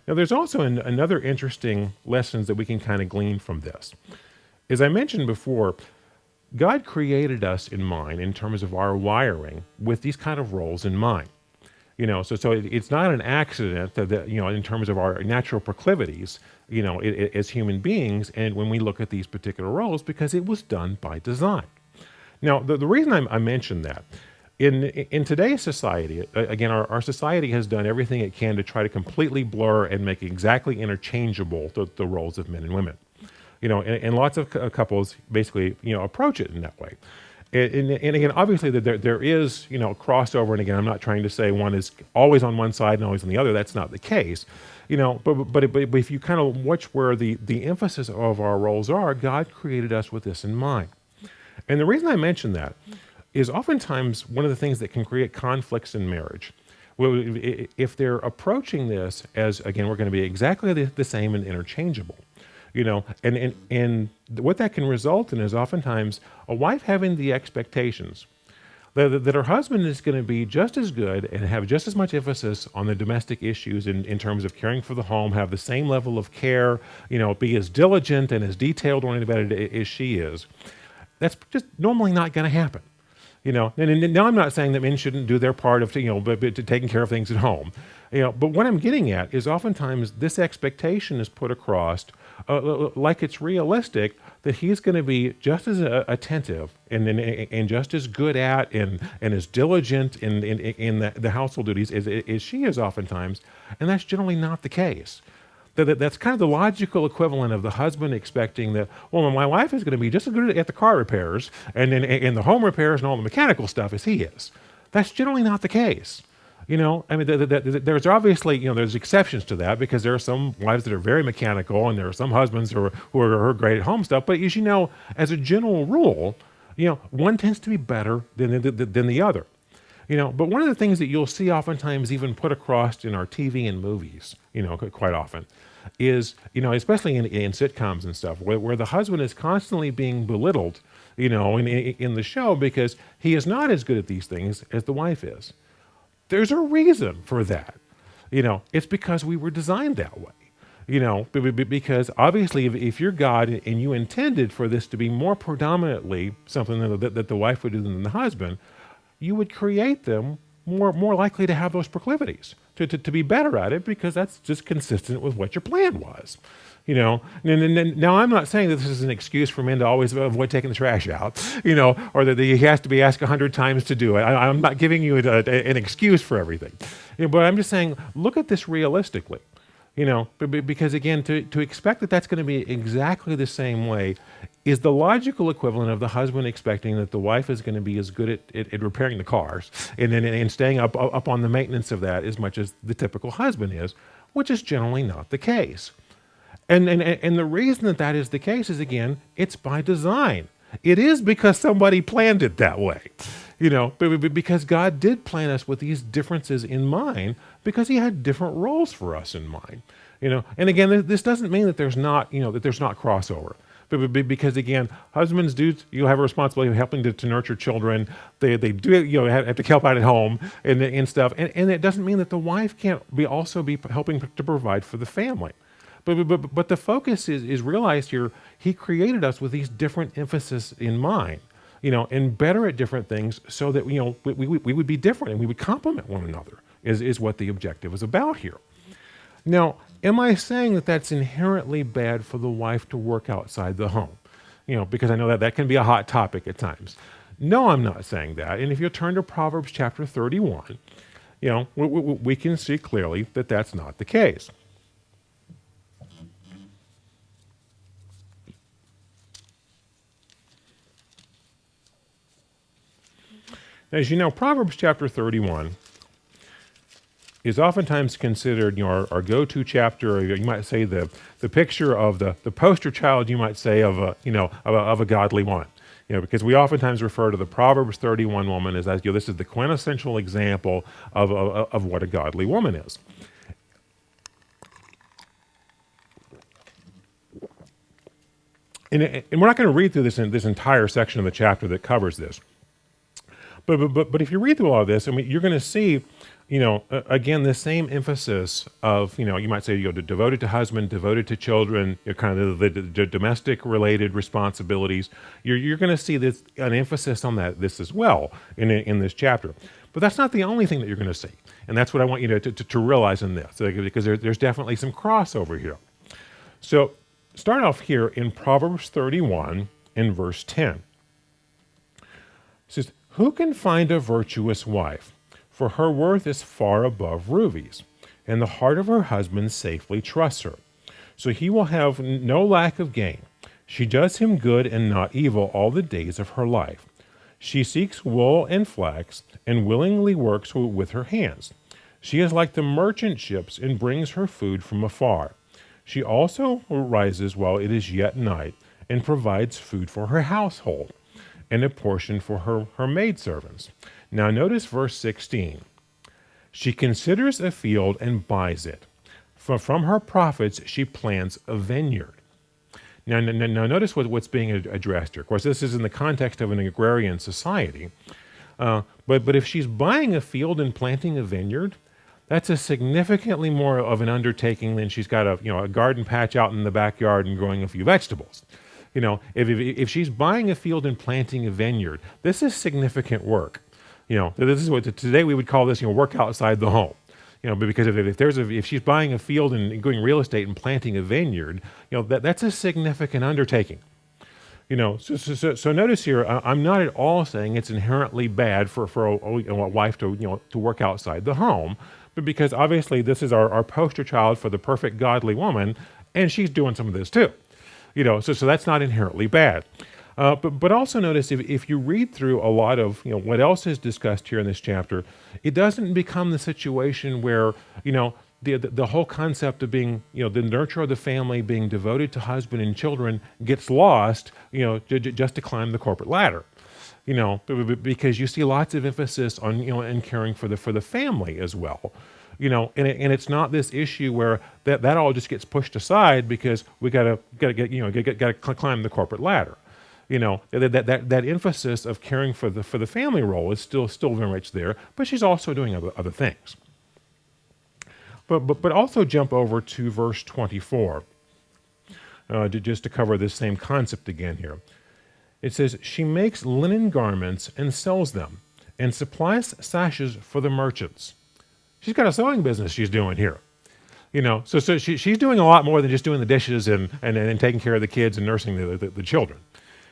Now, there's also another interesting lessons that we can kind of glean from this. As I mentioned before, God created us in mind in terms of our wiring with these kind of roles in mind. So it's not an accident that in terms of our natural proclivities, as human beings, and when we look at these particular roles, because it was done by design. Now, the reason I mentioned that, in today's society, again, our society has done everything it can to try to completely blur and make exactly interchangeable the roles of men and women. And lots of couples basically, approach it in that way. And again, obviously, there is, crossover. And again, I'm not trying to say one is always on one side and always on the other. That's not the case. But if you kind of watch where the emphasis of our roles are, God created us with this in mind. And the reason I mention that is oftentimes one of the things that can create conflicts in marriage. Well, if they're approaching this as, again, we're going to be exactly the same and interchangeable, and what that can result in is oftentimes a wife having the expectations that her husband is going to be just as good and have just as much emphasis on the domestic issues in terms of caring for the home, have the same level of care, be as diligent and as detailed oriented about it as she is. That's just normally not going to happen. And now I'm not saying that men shouldn't do their part of, but taking care of things at home. But what I'm getting at is oftentimes this expectation is put across like it's realistic that he's going to be just as attentive and just as good at and as diligent in the household duties as she is oftentimes, and that's generally not the case. That's kind of the logical equivalent of the husband expecting that, well, my wife is going to be just as good at the car repairs and in the home repairs and all the mechanical stuff as he is. That's generally not the case. There's obviously, there's exceptions to that because there are some wives that are very mechanical and there are some husbands who are great at home stuff. But as you know, as a general rule, one tends to be better than the other. But one of the things that you'll see oftentimes even put across in our TV and movies, quite often, is, especially in sitcoms and stuff, where the husband is constantly being belittled, in the show because he is not as good at these things as the wife is. There's a reason for that. It's because we were designed that way. Because obviously if you're God and you intended for this to be more predominantly something that the wife would do than the husband, you would create them more likely to have those proclivities, to be better at it because that's just consistent with what your plan was. Now I'm not saying that this is an excuse for men to always avoid taking the trash out, or that he has to be asked 100 times to do it. I'm not giving you an excuse for everything. But I'm just saying, look at this realistically. Because again, to expect that that's going to be exactly the same way is the logical equivalent of the husband expecting that the wife is going to be as good at repairing the cars and staying up on the maintenance of that as much as the typical husband is, which is generally not the case. And the reason that that is the case is, again, it's by design. It is because somebody planned it that way, because God did plan us with these differences in mind because He had different roles for us in mind, And again, this doesn't mean that there's not, that there's not crossover. Because again, husbands do have a responsibility of helping to nurture children. They do have to help out at home and stuff. And it doesn't mean that the wife can't also be helping to provide for the family. But the focus is realized here. He created us with these different emphasis in mind, and better at different things, so that we would be different and we would complement one another. Is what the objective is about here. Now, am I saying that that's inherently bad for the wife to work outside the home? Because I know that can be a hot topic at times. No, I'm not saying that. And if you turn to Proverbs chapter 31, we can see clearly that that's not the case. As you know, Proverbs chapter 31 is oftentimes considered, our go-to chapter, or you might say the picture of the poster child, you might say, of a godly woman. Because we oftentimes refer to the Proverbs 31 woman as this is the quintessential example of what a godly woman is. And we're not going to read through this entire section of the chapter that covers this. But if you read through all of this, you're going to see, again, the same emphasis of, you might say, devoted to husband, devoted to children, kind of the domestic-related responsibilities. You're going to see an emphasis on this as well in this chapter. But that's not the only thing that you're going to see, and that's what I want you to realize in this, because there's definitely some crossover here. So start off here in Proverbs 31 in verse 10. It says, "Who can find a virtuous wife? For her worth is far above rubies, and the heart of her husband safely trusts her. So he will have no lack of gain. She does him good and not evil all the days of her life. She seeks wool and flax, and willingly works with her hands. She is like the merchant ships and brings her food from afar. She also rises while it is yet night, and provides food for her household, and a portion for her maidservants." Now notice verse 16. "She considers a field and buys it. From her profits she plants a vineyard." Now notice what's being addressed here. Of course, this is in the context of an agrarian society. But if she's buying a field and planting a vineyard, that's a significantly more of an undertaking than she's got a garden patch out in the backyard and growing a few vegetables. If she's buying a field and planting a vineyard, this is significant work. This is what today we would call this, work outside the home. Because if she's buying a field and doing real estate and planting a vineyard, that's a significant undertaking. So notice here, I'm not at all saying it's inherently bad for a wife to work outside the home, but because obviously this is our poster child for the perfect godly woman, and she's doing some of this too. So that's not inherently bad. But also notice if you read through a lot of what else is discussed here in this chapter, it doesn't become the situation where the whole concept of being the nurture of the family, being devoted to husband and children, gets lost just to climb the corporate ladder. Because you see lots of emphasis on and caring for the family as well. And it's not this issue where that all just gets pushed aside because we gotta climb the corporate ladder. That emphasis of caring for the family role is still very much there, but she's also doing other things. But also jump over to verse 24, just to cover this same concept again here. It says, "She makes linen garments and sells them, and supplies sashes for the merchants." She's got a sewing business she's doing here. So she's doing a lot more than just doing the dishes and taking care of the kids and nursing the children.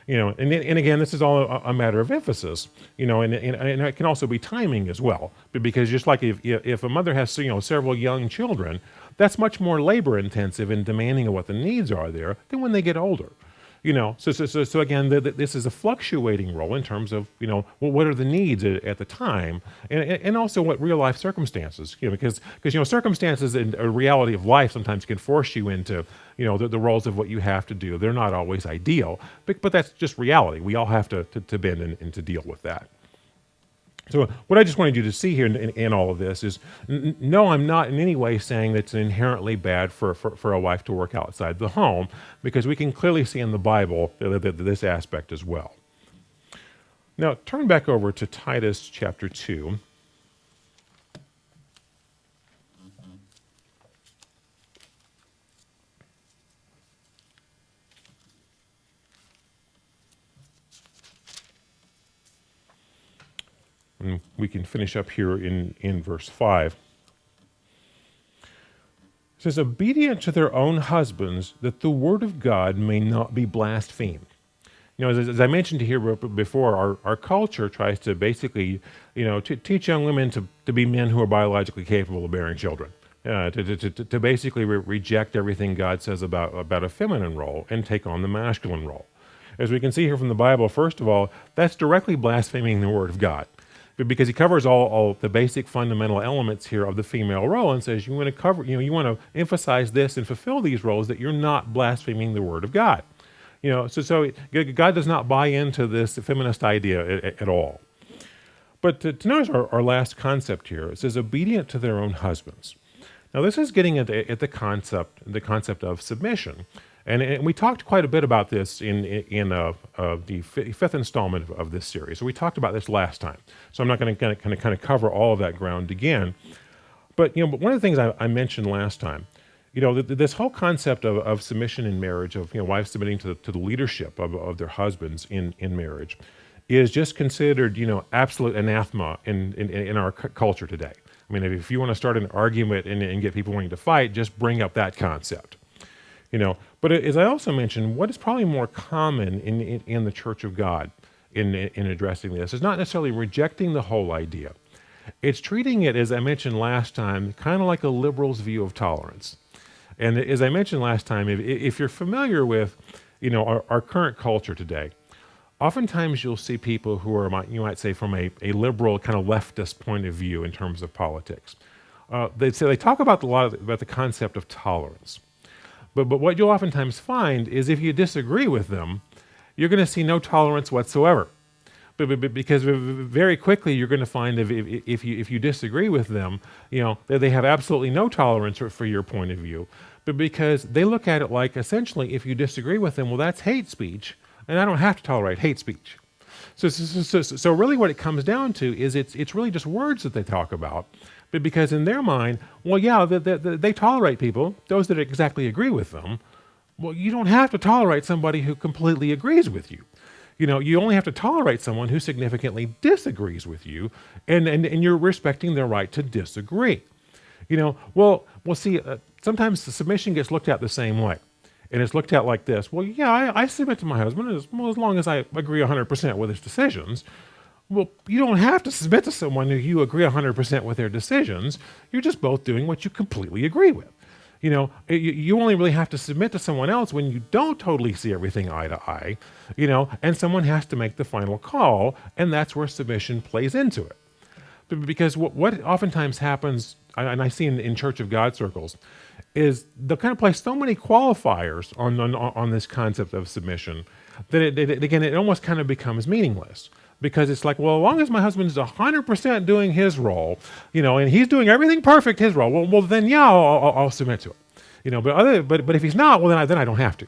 And again, this is all a matter of emphasis, and it can also be timing as well, because just like if a mother has several young children, that's much more labor intensive and demanding of what the needs are there than when they get older. So again, this is a fluctuating role in terms of, well, what are the needs at the time, and also what real life circumstances, because circumstances and a reality of life sometimes can force you into, the roles of what you have to do. They're not always ideal, but that's just reality. We all have to bend and to deal with that. So what I just wanted you to see here in all of this is, no, I'm not in any way saying that it's inherently bad for a wife to work outside the home, because we can clearly see in the Bible this aspect as well. Now, turn back over to Titus chapter 2. And we can finish up here in verse 5. It says, obedient to their own husbands, that the word of God may not be blasphemed. As I mentioned here before, our culture tries to basically, to teach young women to be men who are biologically capable of bearing children. To basically reject everything God says about a feminine role and take on the masculine role. As we can see here from the Bible, first of all, that's directly blaspheming the word of God, because he covers all the basic fundamental elements here of the female role and says you want to emphasize this and fulfill these roles, that you're not blaspheming the word of God. So God does not buy into this feminist idea at all. But to notice our last concept here, it says obedient to their own husbands. Now this is getting at the concept of submission. And we talked quite a bit about this in the fifth installment of this series. So we talked about this last time. So I'm not going to kind of cover all of that ground again. But but one of the things I mentioned last time, this whole concept of submission in marriage, of wives submitting to the leadership of their husbands in marriage, is just considered absolute anathema in our culture today. I mean, if you want to start an argument and get people wanting to fight, just bring up that concept. But as I also mentioned, what is probably more common in the Church of God in addressing this is not necessarily rejecting the whole idea. It's treating it, as I mentioned last time, kind of like a liberal's view of tolerance. And as I mentioned last time, if you're familiar with, our current culture today, oftentimes you'll see people who are, you might say, from a liberal kind of leftist point of view in terms of politics. They talk about about the concept of tolerance. But what you'll oftentimes find is if you disagree with them, you're going to see no tolerance whatsoever. Because very quickly you're going to find if you disagree with them, they have absolutely no tolerance for your point of view. But because they look at it like, essentially, if you disagree with them, well, that's hate speech, and I don't have to tolerate hate speech. So really what it comes down to is it's really just words that they talk about. But because in their mind, well, yeah, they tolerate people, those that exactly agree with them. Well, you don't have to tolerate somebody who completely agrees with you. You only have to tolerate someone who significantly disagrees with you, and you're respecting their right to disagree. See, sometimes the submission gets looked at the same way. And it's looked at like this. Well, yeah, I submit to my husband as long as I agree 100% with his decisions. Well, you don't have to submit to someone who you agree 100% with their decisions. You're just both doing what you completely agree with. You only really have to submit to someone else when you don't totally see everything eye to eye, and someone has to make the final call, and that's where submission plays into it. Because what oftentimes happens, and I see in Church of God circles, is they'll kind of place so many qualifiers on this concept of submission that it almost kind of becomes meaningless. Because it's like, well, as long as my husband is 100% doing his role, and he's doing everything perfect, his role, well then yeah, I'll submit to it. But if he's not, well then I don't have to.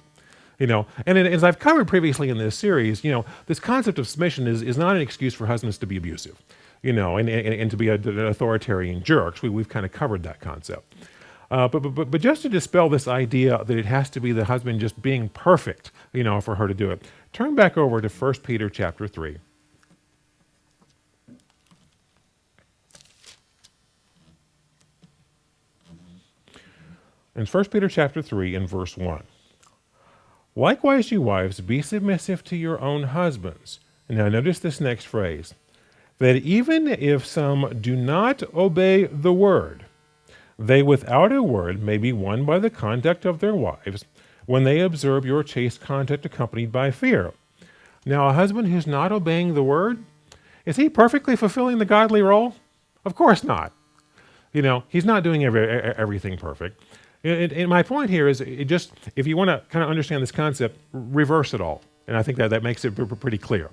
And as I've covered previously in this series, this concept of submission is not an excuse for husbands to be abusive, and to be an authoritarian jerks. We've kind of covered that concept. But just to dispel this idea that it has to be the husband just being perfect, for her to do it, turn back over to 1 Peter chapter 3. In 1 Peter chapter 3 and verse 1. Likewise, you wives, be submissive to your own husbands. And now notice this next phrase. That even if some do not obey the word, they without a word may be won by the conduct of their wives, when they observe your chaste conduct accompanied by fear. Now, a husband who's not obeying the word, is he perfectly fulfilling the godly role? Of course not. He's not doing everything perfect. And my point here is, if you want to kind of understand this concept, reverse it all. And I think that makes it pretty clear.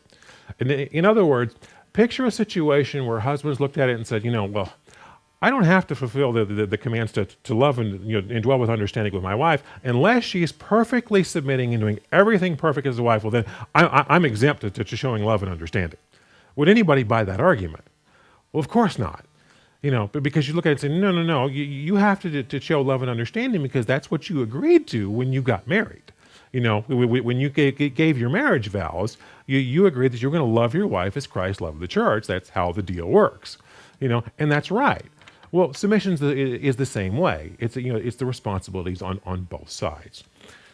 In other words, picture a situation where husbands looked at it and said, well, I don't have to fulfill the commands to love and and dwell with understanding with my wife unless she's perfectly submitting and doing everything perfect as a wife. Well, then I'm exempt to showing love and understanding. Would anybody buy that argument? Well, of course not. But because you look at it and say, no, you have to show love and understanding because that's what you agreed to when you got married. When you gave your marriage vows, you agreed that you're going to love your wife as Christ loved the church. That's how the deal works. And that's right. Well, submission is the same way. It's the responsibilities on both sides.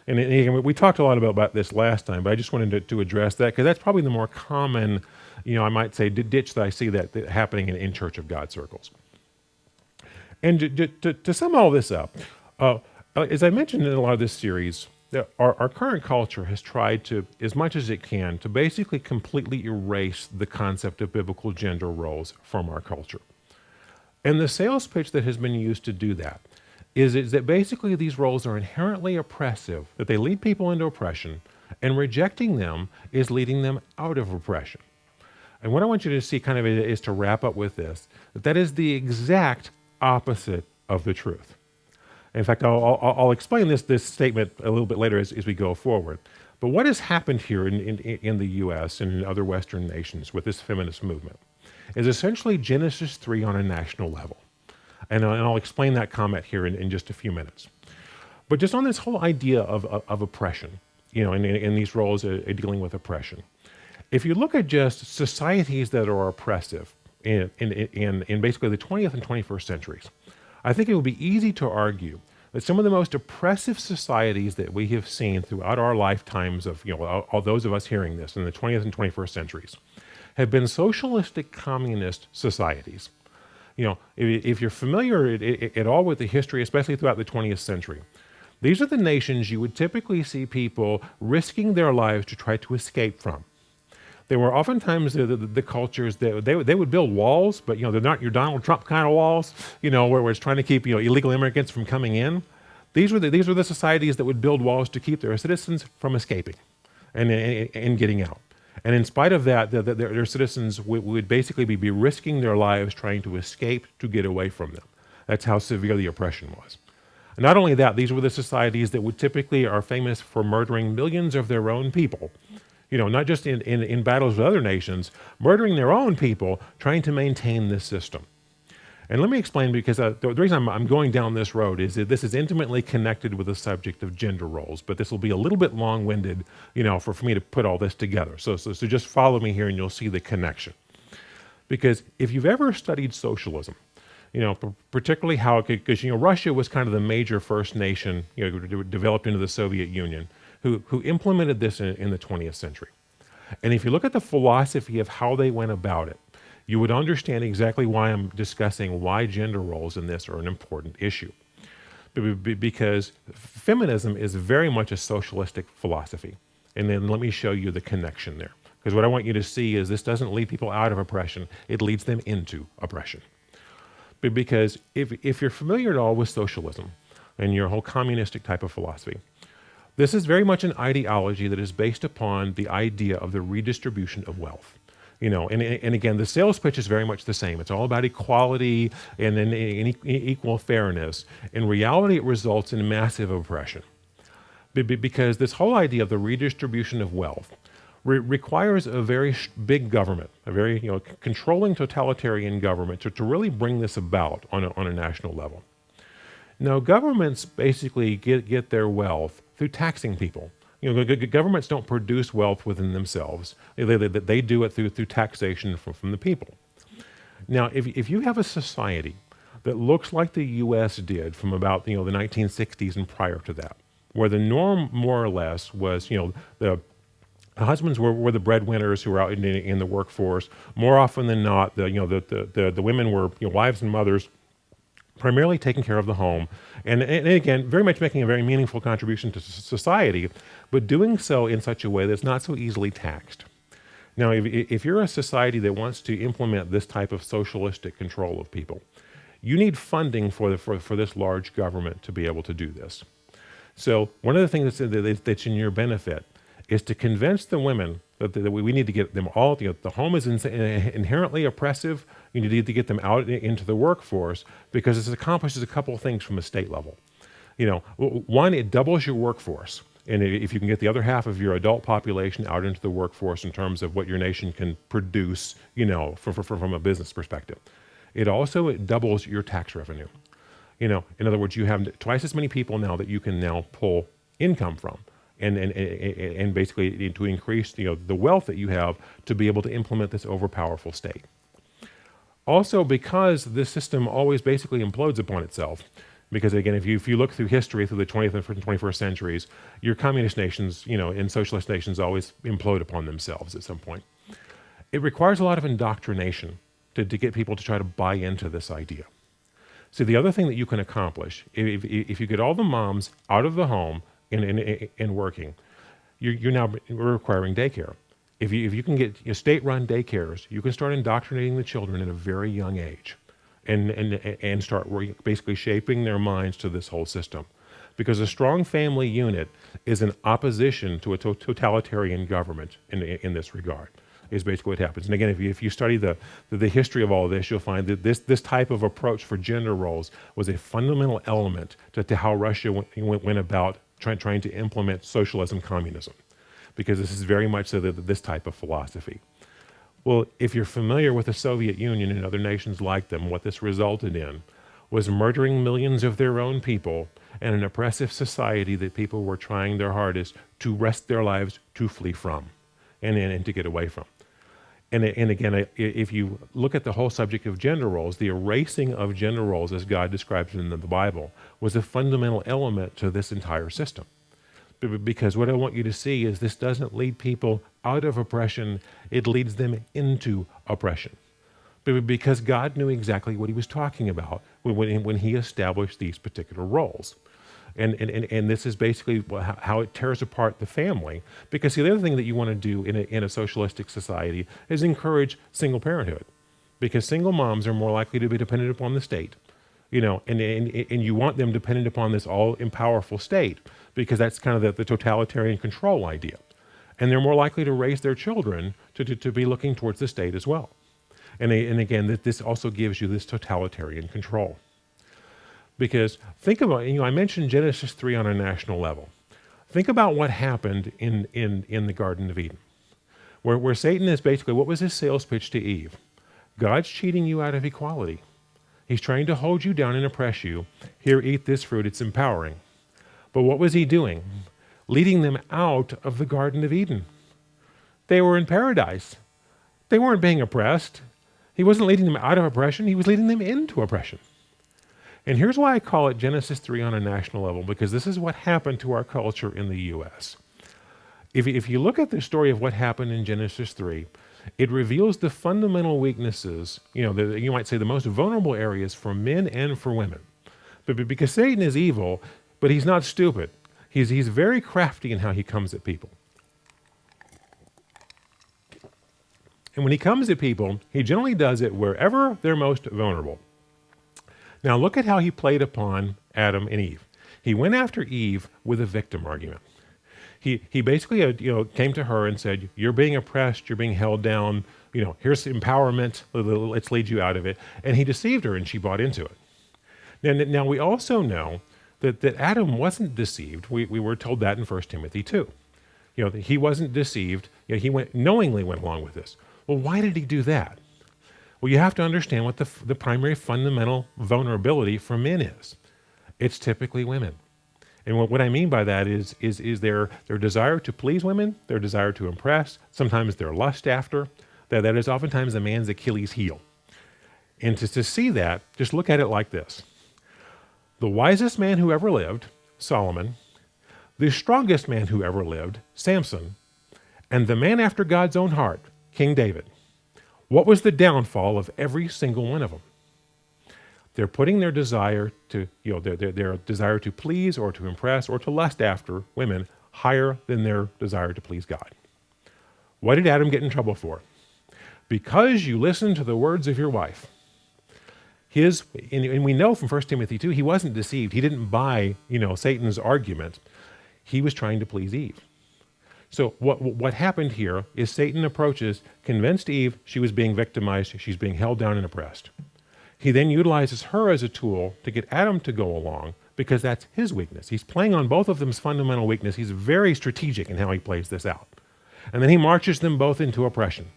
And again, we talked a lot about this last time, but I just wanted to address that because that's probably the more common, I might say, ditch that I see that happening in Church of God circles. And to sum all this up, as I mentioned in a lot of this series, our current culture has tried to, as much as it can, to basically completely erase the concept of biblical gender roles from our culture. And the sales pitch that has been used to do that is that basically these roles are inherently oppressive, that they lead people into oppression, and rejecting them is leading them out of oppression. And what I want you to see kind of is to wrap up with this, that is the exact opposite of the truth. In fact, I'll explain this statement a little bit later as we go forward. But what has happened here in the U.S. and in other Western nations with this feminist movement is essentially Genesis 3 on a national level. And I'll explain that comment here in just a few minutes. But just on this whole idea of oppression, in these roles dealing with oppression. If you look at just societies that are oppressive in basically the 20th and 21st centuries, I think it would be easy to argue that some of the most oppressive societies that we have seen throughout our lifetimes of, all those of us hearing this in the 20th and 21st centuries have been socialistic communist societies. If you're familiar at all with the history, especially throughout the 20th century, these are the nations you would typically see people risking their lives to try to escape from. They were oftentimes the cultures that they would build walls, but they're not your Donald Trump kind of walls, where it's trying to keep illegal immigrants from coming in. These were the societies that would build walls to keep their citizens from escaping and getting out. And in spite of that, their citizens would basically be risking their lives trying to escape to get away from them. That's how severe the oppression was. And not only that, these were the societies that would typically are famous for murdering millions of their own people. Not just in battles with other nations, murdering their own people, trying to maintain this system. And let me explain, because the reason I'm going down this road is that this is intimately connected with the subject of gender roles, but this will be a little bit long-winded, for me to put all this together. So just follow me here and you'll see the connection. Because if you've ever studied socialism, particularly how, because Russia was kind of the major first nation, developed into the Soviet Union, who implemented this in the 20th century. And if you look at the philosophy of how they went about it, you would understand exactly why I'm discussing why gender roles in this are an important issue. Because feminism is very much a socialistic philosophy. And then let me show you the connection there. Because what I want you to see is this doesn't lead people out of oppression, it leads them into oppression. Because if you're familiar at all with socialism and your whole communistic type of philosophy, this is very much an ideology that is based upon the idea of the redistribution of wealth. And again, the sales pitch is very much the same. It's all about equality and equal fairness. In reality, it results in massive oppression. Because this whole idea of the redistribution of wealth requires a very big government, a very controlling totalitarian government to really bring this about on a national level. Now, governments basically get their wealth through taxing people. Governments don't produce wealth within themselves. They do it through taxation from the people. Now, if you have a society that looks like the U.S. did from about the 1960s and prior to that, where the norm more or less was the husbands were the breadwinners who were out in the workforce. More often than not, the women were wives and mothers. primarily taking care of the home, and again, very much making a very meaningful contribution to society, but doing so in such a way that's not so easily taxed. Now, if you're a society that wants to implement this type of socialistic control of people, you need funding for this large government to be able to do this. So one of the things that's in your benefit is to convince the women that we need to get them all. The home is inherently oppressive. You need to get them out into the workforce because it accomplishes a couple of things from a state level. One, it doubles your workforce. And if you can get the other half of your adult population out into the workforce in terms of what your nation can produce, from a business perspective, it doubles your tax revenue. In other words, you have twice as many people now that you can now pull income from, and basically to increase the wealth that you have to be able to implement this overpowerful state. Also, because this system always basically implodes upon itself, because again, if you look through history through the 20th and 21st centuries, your communist nations, and socialist nations always implode upon themselves at some point. It requires a lot of indoctrination to get people to try to buy into this idea. So the other thing that you can accomplish, if you get all the moms out of the home and working, you're now requiring daycare. If you can get state-run daycares, you can start indoctrinating the children at a very young age, and start basically shaping their minds to this whole system. Because a strong family unit is in opposition to a totalitarian government in this regard, is basically what happens. And again, if you study the history of all of this, you'll find that this type of approach for gender roles was a fundamental element to how Russia went about trying to implement socialism, communism, because this is very much so this type of philosophy. Well, if you're familiar with the Soviet Union and other nations like them, what this resulted in was murdering millions of their own people and an oppressive society that people were trying their hardest to wrest their lives to flee from and to get away from. And again, if you look at the whole subject of gender roles, the erasing of gender roles as God describes it in the Bible was a fundamental element to this entire system. Because what I want you to see is this doesn't lead people out of oppression, it leads them into oppression. Because God knew exactly what he was talking about when he established these particular roles. And this is basically how it tears apart the family. Because the other thing that you want to do in a socialistic society is encourage single parenthood. Because single moms are more likely to be dependent upon the state. And you want them dependent upon this all-powerful state, because that's kind of the totalitarian control idea. And they're more likely to raise their children to be looking towards the state as well. And again, this also gives you this totalitarian control. Because think about, I mentioned Genesis 3 on a national level. Think about what happened in the Garden of Eden, where Satan is basically, what was his sales pitch to Eve? God's cheating you out of equality. He's trying to hold you down and oppress you. Here, eat this fruit, it's empowering. But what was he doing? Leading them out of the Garden of Eden. They were in paradise. They weren't being oppressed. He wasn't leading them out of oppression, he was leading them into oppression. And here's why I call it Genesis 3 on a national level, because this is what happened to our culture in the U.S. If you look at the story of what happened in Genesis 3, it reveals the fundamental weaknesses, you might say the most vulnerable areas for men and for women. But because Satan is evil, but he's not stupid. He's very crafty in how he comes at people. And when he comes at people, he generally does it wherever they're most vulnerable. Now look at how he played upon Adam and Eve. He went after Eve with a victim argument. He basically came to her and said, you're being oppressed, you're being held down, here's empowerment, let's lead you out of it. And he deceived her and she bought into it. Now we also know that Adam wasn't deceived. We were told that in 1 Timothy 2. He wasn't deceived. He knowingly went along with this. Well, why did he do that? Well, you have to understand what the primary fundamental vulnerability for men is. It's typically women. And what I mean by that is their desire to please women, their desire to impress, sometimes their lust after. That is oftentimes a man's Achilles heel. And to see that, just look at it like this. The wisest man who ever lived, Solomon, the strongest man who ever lived, Samson, and the man after God's own heart, King David. What was the downfall of every single one of them? They're putting their desire to, their desire to please or to impress or to lust after women higher than their desire to please God. What did Adam get in trouble for? Because you listened to the words of your wife. And we know from 1 Timothy 2, he wasn't deceived. He didn't buy, Satan's argument. He was trying to please Eve. So what happened here is Satan approaches, convinced Eve she was being victimized, she's being held down and oppressed. He then utilizes her as a tool to get Adam to go along because that's his weakness. He's playing on both of them's fundamental weakness. He's very strategic in how he plays this out. And then he marches them both into oppression.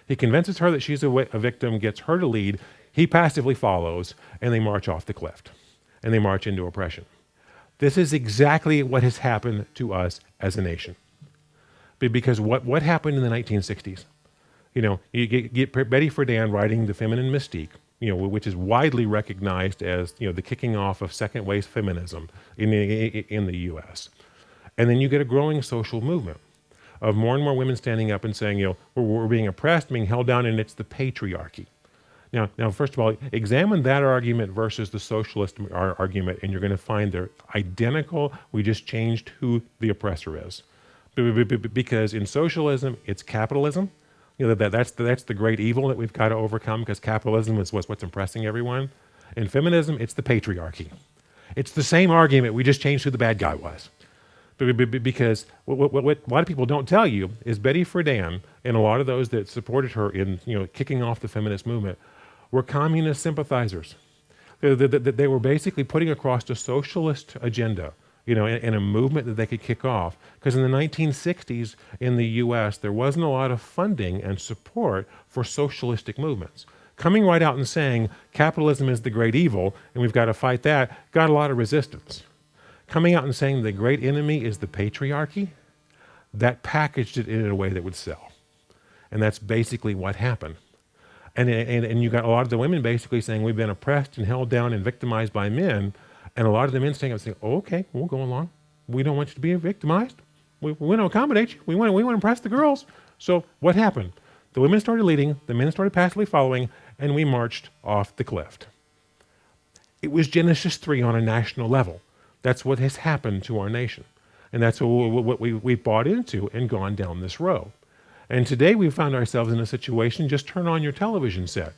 He convinces her that she's a victim, gets her to lead. He passively follows, and they march off the cliff. And they march into oppression. This is exactly what has happened to us as a nation. Because what happened in the 1960s? You get Betty Friedan writing The Feminine Mystique, which is widely recognized as, the kicking off of second wave feminism in the U.S. And then you get a growing social movement of more and more women standing up and saying, we're being oppressed, being held down, and it's the patriarchy. Now, first of all, examine that argument versus the socialist argument, and you're going to find they're identical. We just changed who the oppressor is. Because in socialism, it's capitalism. That's the great evil that we've got to overcome because capitalism is what's impressing everyone. In feminism, it's the patriarchy. It's the same argument. We just changed who the bad guy was. Because what a lot of people don't tell you is Betty Friedan and a lot of those that supported her in kicking off the feminist movement were communist sympathizers. They were basically putting across a socialist agenda, in a movement that they could kick off. Because in the 1960s in the U.S., there wasn't a lot of funding and support for socialistic movements. Coming right out and saying capitalism is the great evil and we've got to fight that got a lot of resistance. Coming out and saying the great enemy is the patriarchy, that packaged it in a way that would sell. And that's basically what happened. And you got a lot of the women basically saying we've been oppressed and held down and victimized by men. And a lot of the men saying, oh, okay, we'll go along. We don't want you to be victimized. We want to accommodate you. We want to impress the girls. So what happened? The women started leading, the men started passively following, and we marched off the cliff. It was Genesis 3 on a national level. That's what has happened to our nation. And that's what we've bought into and gone down this road. And today we found ourselves in a situation, just turn on your television set.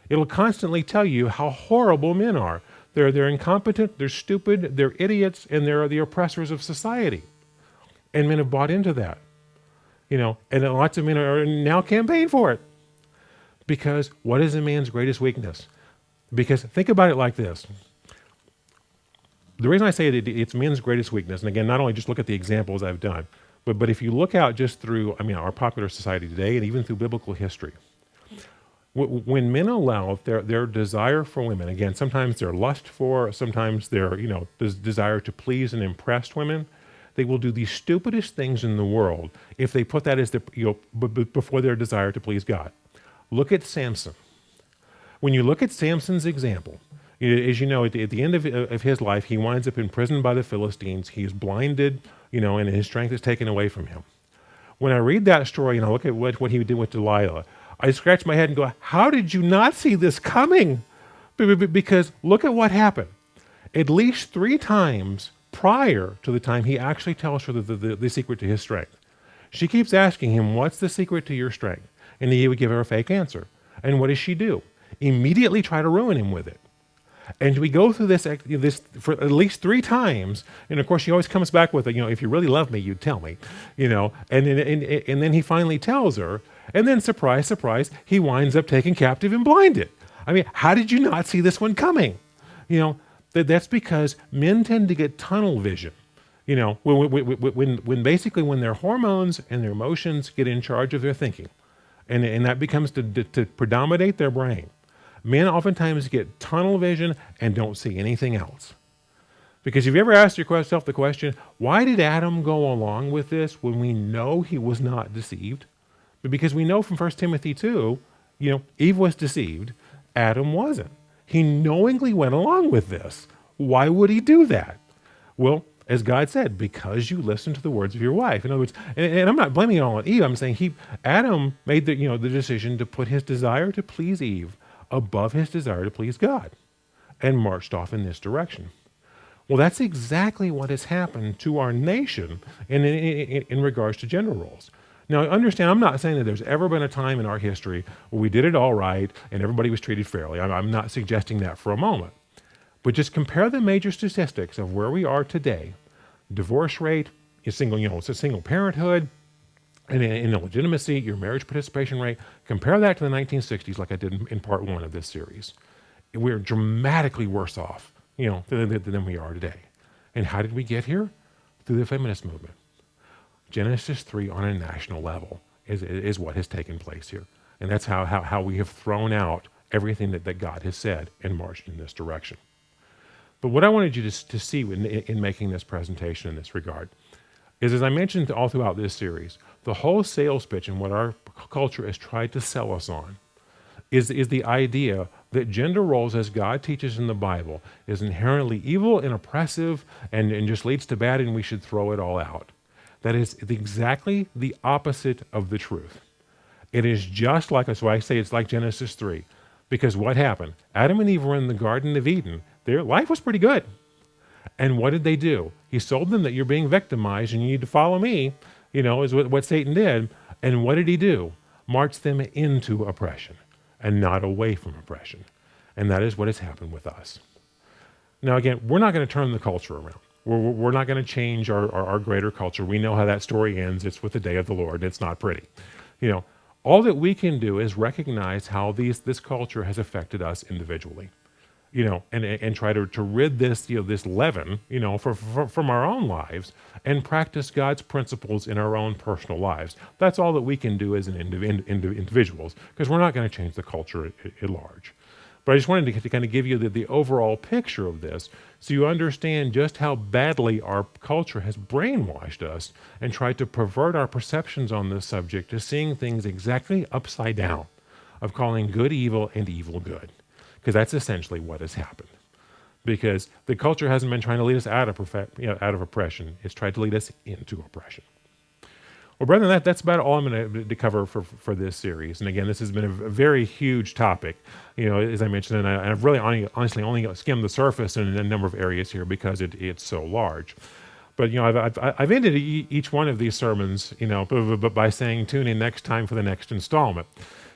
It'll constantly tell you how horrible men are. They're incompetent, they're stupid, they're idiots, and they're the oppressors of society. And men have bought into that. And lots of men are now campaigning for it. Because what is a man's greatest weakness? Because think about it like this. The reason I say it's men's greatest weakness, and again, not only just look at the examples I've done, but if you look out just through, our popular society today and even through biblical history, when men allow their desire for women, again, sometimes their lust for, sometimes their, desire to please and impress women, they will do the stupidest things in the world if they put that as before their desire to please God. Look at Samson. When you look at Samson's example, as you know, at the end of his life, he winds up imprisoned by the Philistines. He's blinded, and his strength is taken away from him. When I read that story and I look at what he did with Delilah, I scratch my head and go, how did you not see this coming? Because look at what happened. At least 3 times prior to the time he actually tells her the secret to his strength. She keeps asking him, what's the secret to your strength? And he would give her a fake answer. And what does she do? Immediately try to ruin him with it. And we go through this for at least 3 times, and of course she always comes back with if you really love me, you'd tell me, and then he finally tells her, and then surprise, surprise, he winds up taken captive and blinded. How did you not see this one coming? That's because men tend to get tunnel vision. When basically when their hormones and their emotions get in charge of their thinking, and that becomes to predominate their brain. Men oftentimes get tunnel vision and don't see anything else. Because have you ever asked yourself the question, why did Adam go along with this when we know he was not deceived? But because we know from 1 Timothy 2, Eve was deceived, Adam wasn't. He knowingly went along with this. Why would he do that? Well, as God said, because you listen to the words of your wife. In other words, and I'm not blaming it all on Eve, I'm saying Adam made the decision to put his desire to please Eve above his desire to please God. and marched off in this direction. Well, that's exactly what has happened to our nation in regards to gender roles. Now, understand, I'm not saying that there's ever been a time in our history where we did it all right and everybody was treated fairly. I'm not suggesting that for a moment. But just compare the major statistics of where we are today. Divorce rate, is single, it's a single parenthood, and in illegitimacy, your marriage participation rate. Compare that to the 1960s, like I did in part one of this series. We're dramatically worse off, than we are today. And how did we get here? Through the feminist movement. Genesis 3 on a national level is what has taken place here. And that's how we have thrown out everything that God has said and marched in this direction. But what I wanted you to see in making this presentation in this regard is, as I mentioned all throughout this series, the whole sales pitch and what our culture has tried to sell us on is the idea that gender roles, as God teaches in the Bible, is inherently evil and oppressive and just leads to bad, and we should throw it all out. That is exactly the opposite of the truth. It is just like, that's why I say it's like Genesis 3. Because what happened? Adam and Eve were in the Garden of Eden. Their life was pretty good. And what did they do? He told them that you're being victimized and you need to follow me, is what Satan did. And what did he do? March them into oppression and not away from oppression. And that is what has happened with us. Now, again, we're not going to turn the culture around. We're not going to change our greater culture. We know how that story ends. It's with the day of the Lord. It's not pretty. All that we can do is recognize how this culture has affected us individually, and try to rid this, this leaven, from our own lives and practice God's principles in our own personal lives. That's all that we can do as individuals, because we're not going to change the culture at large. But I just wanted to kind of give you the overall picture of this so you understand just how badly our culture has brainwashed us and tried to pervert our perceptions on this subject to seeing things exactly upside down, of calling good evil and evil good, because that's essentially what has happened. Because the culture hasn't been trying to lead us out of oppression. It's tried to lead us into oppression. Well, brethren, that's about all I'm going to cover for this series. And again, this has been a very huge topic, as I mentioned, and I've really honestly only skimmed the surface in a number of areas here because it's so large. But I've ended each one of these sermons, but by saying tune in next time for the next installment.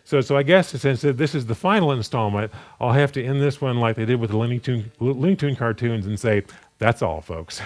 So I guess since this is the final installment, I'll have to end this one like they did with the Looney Tune cartoons and say, that's all, folks.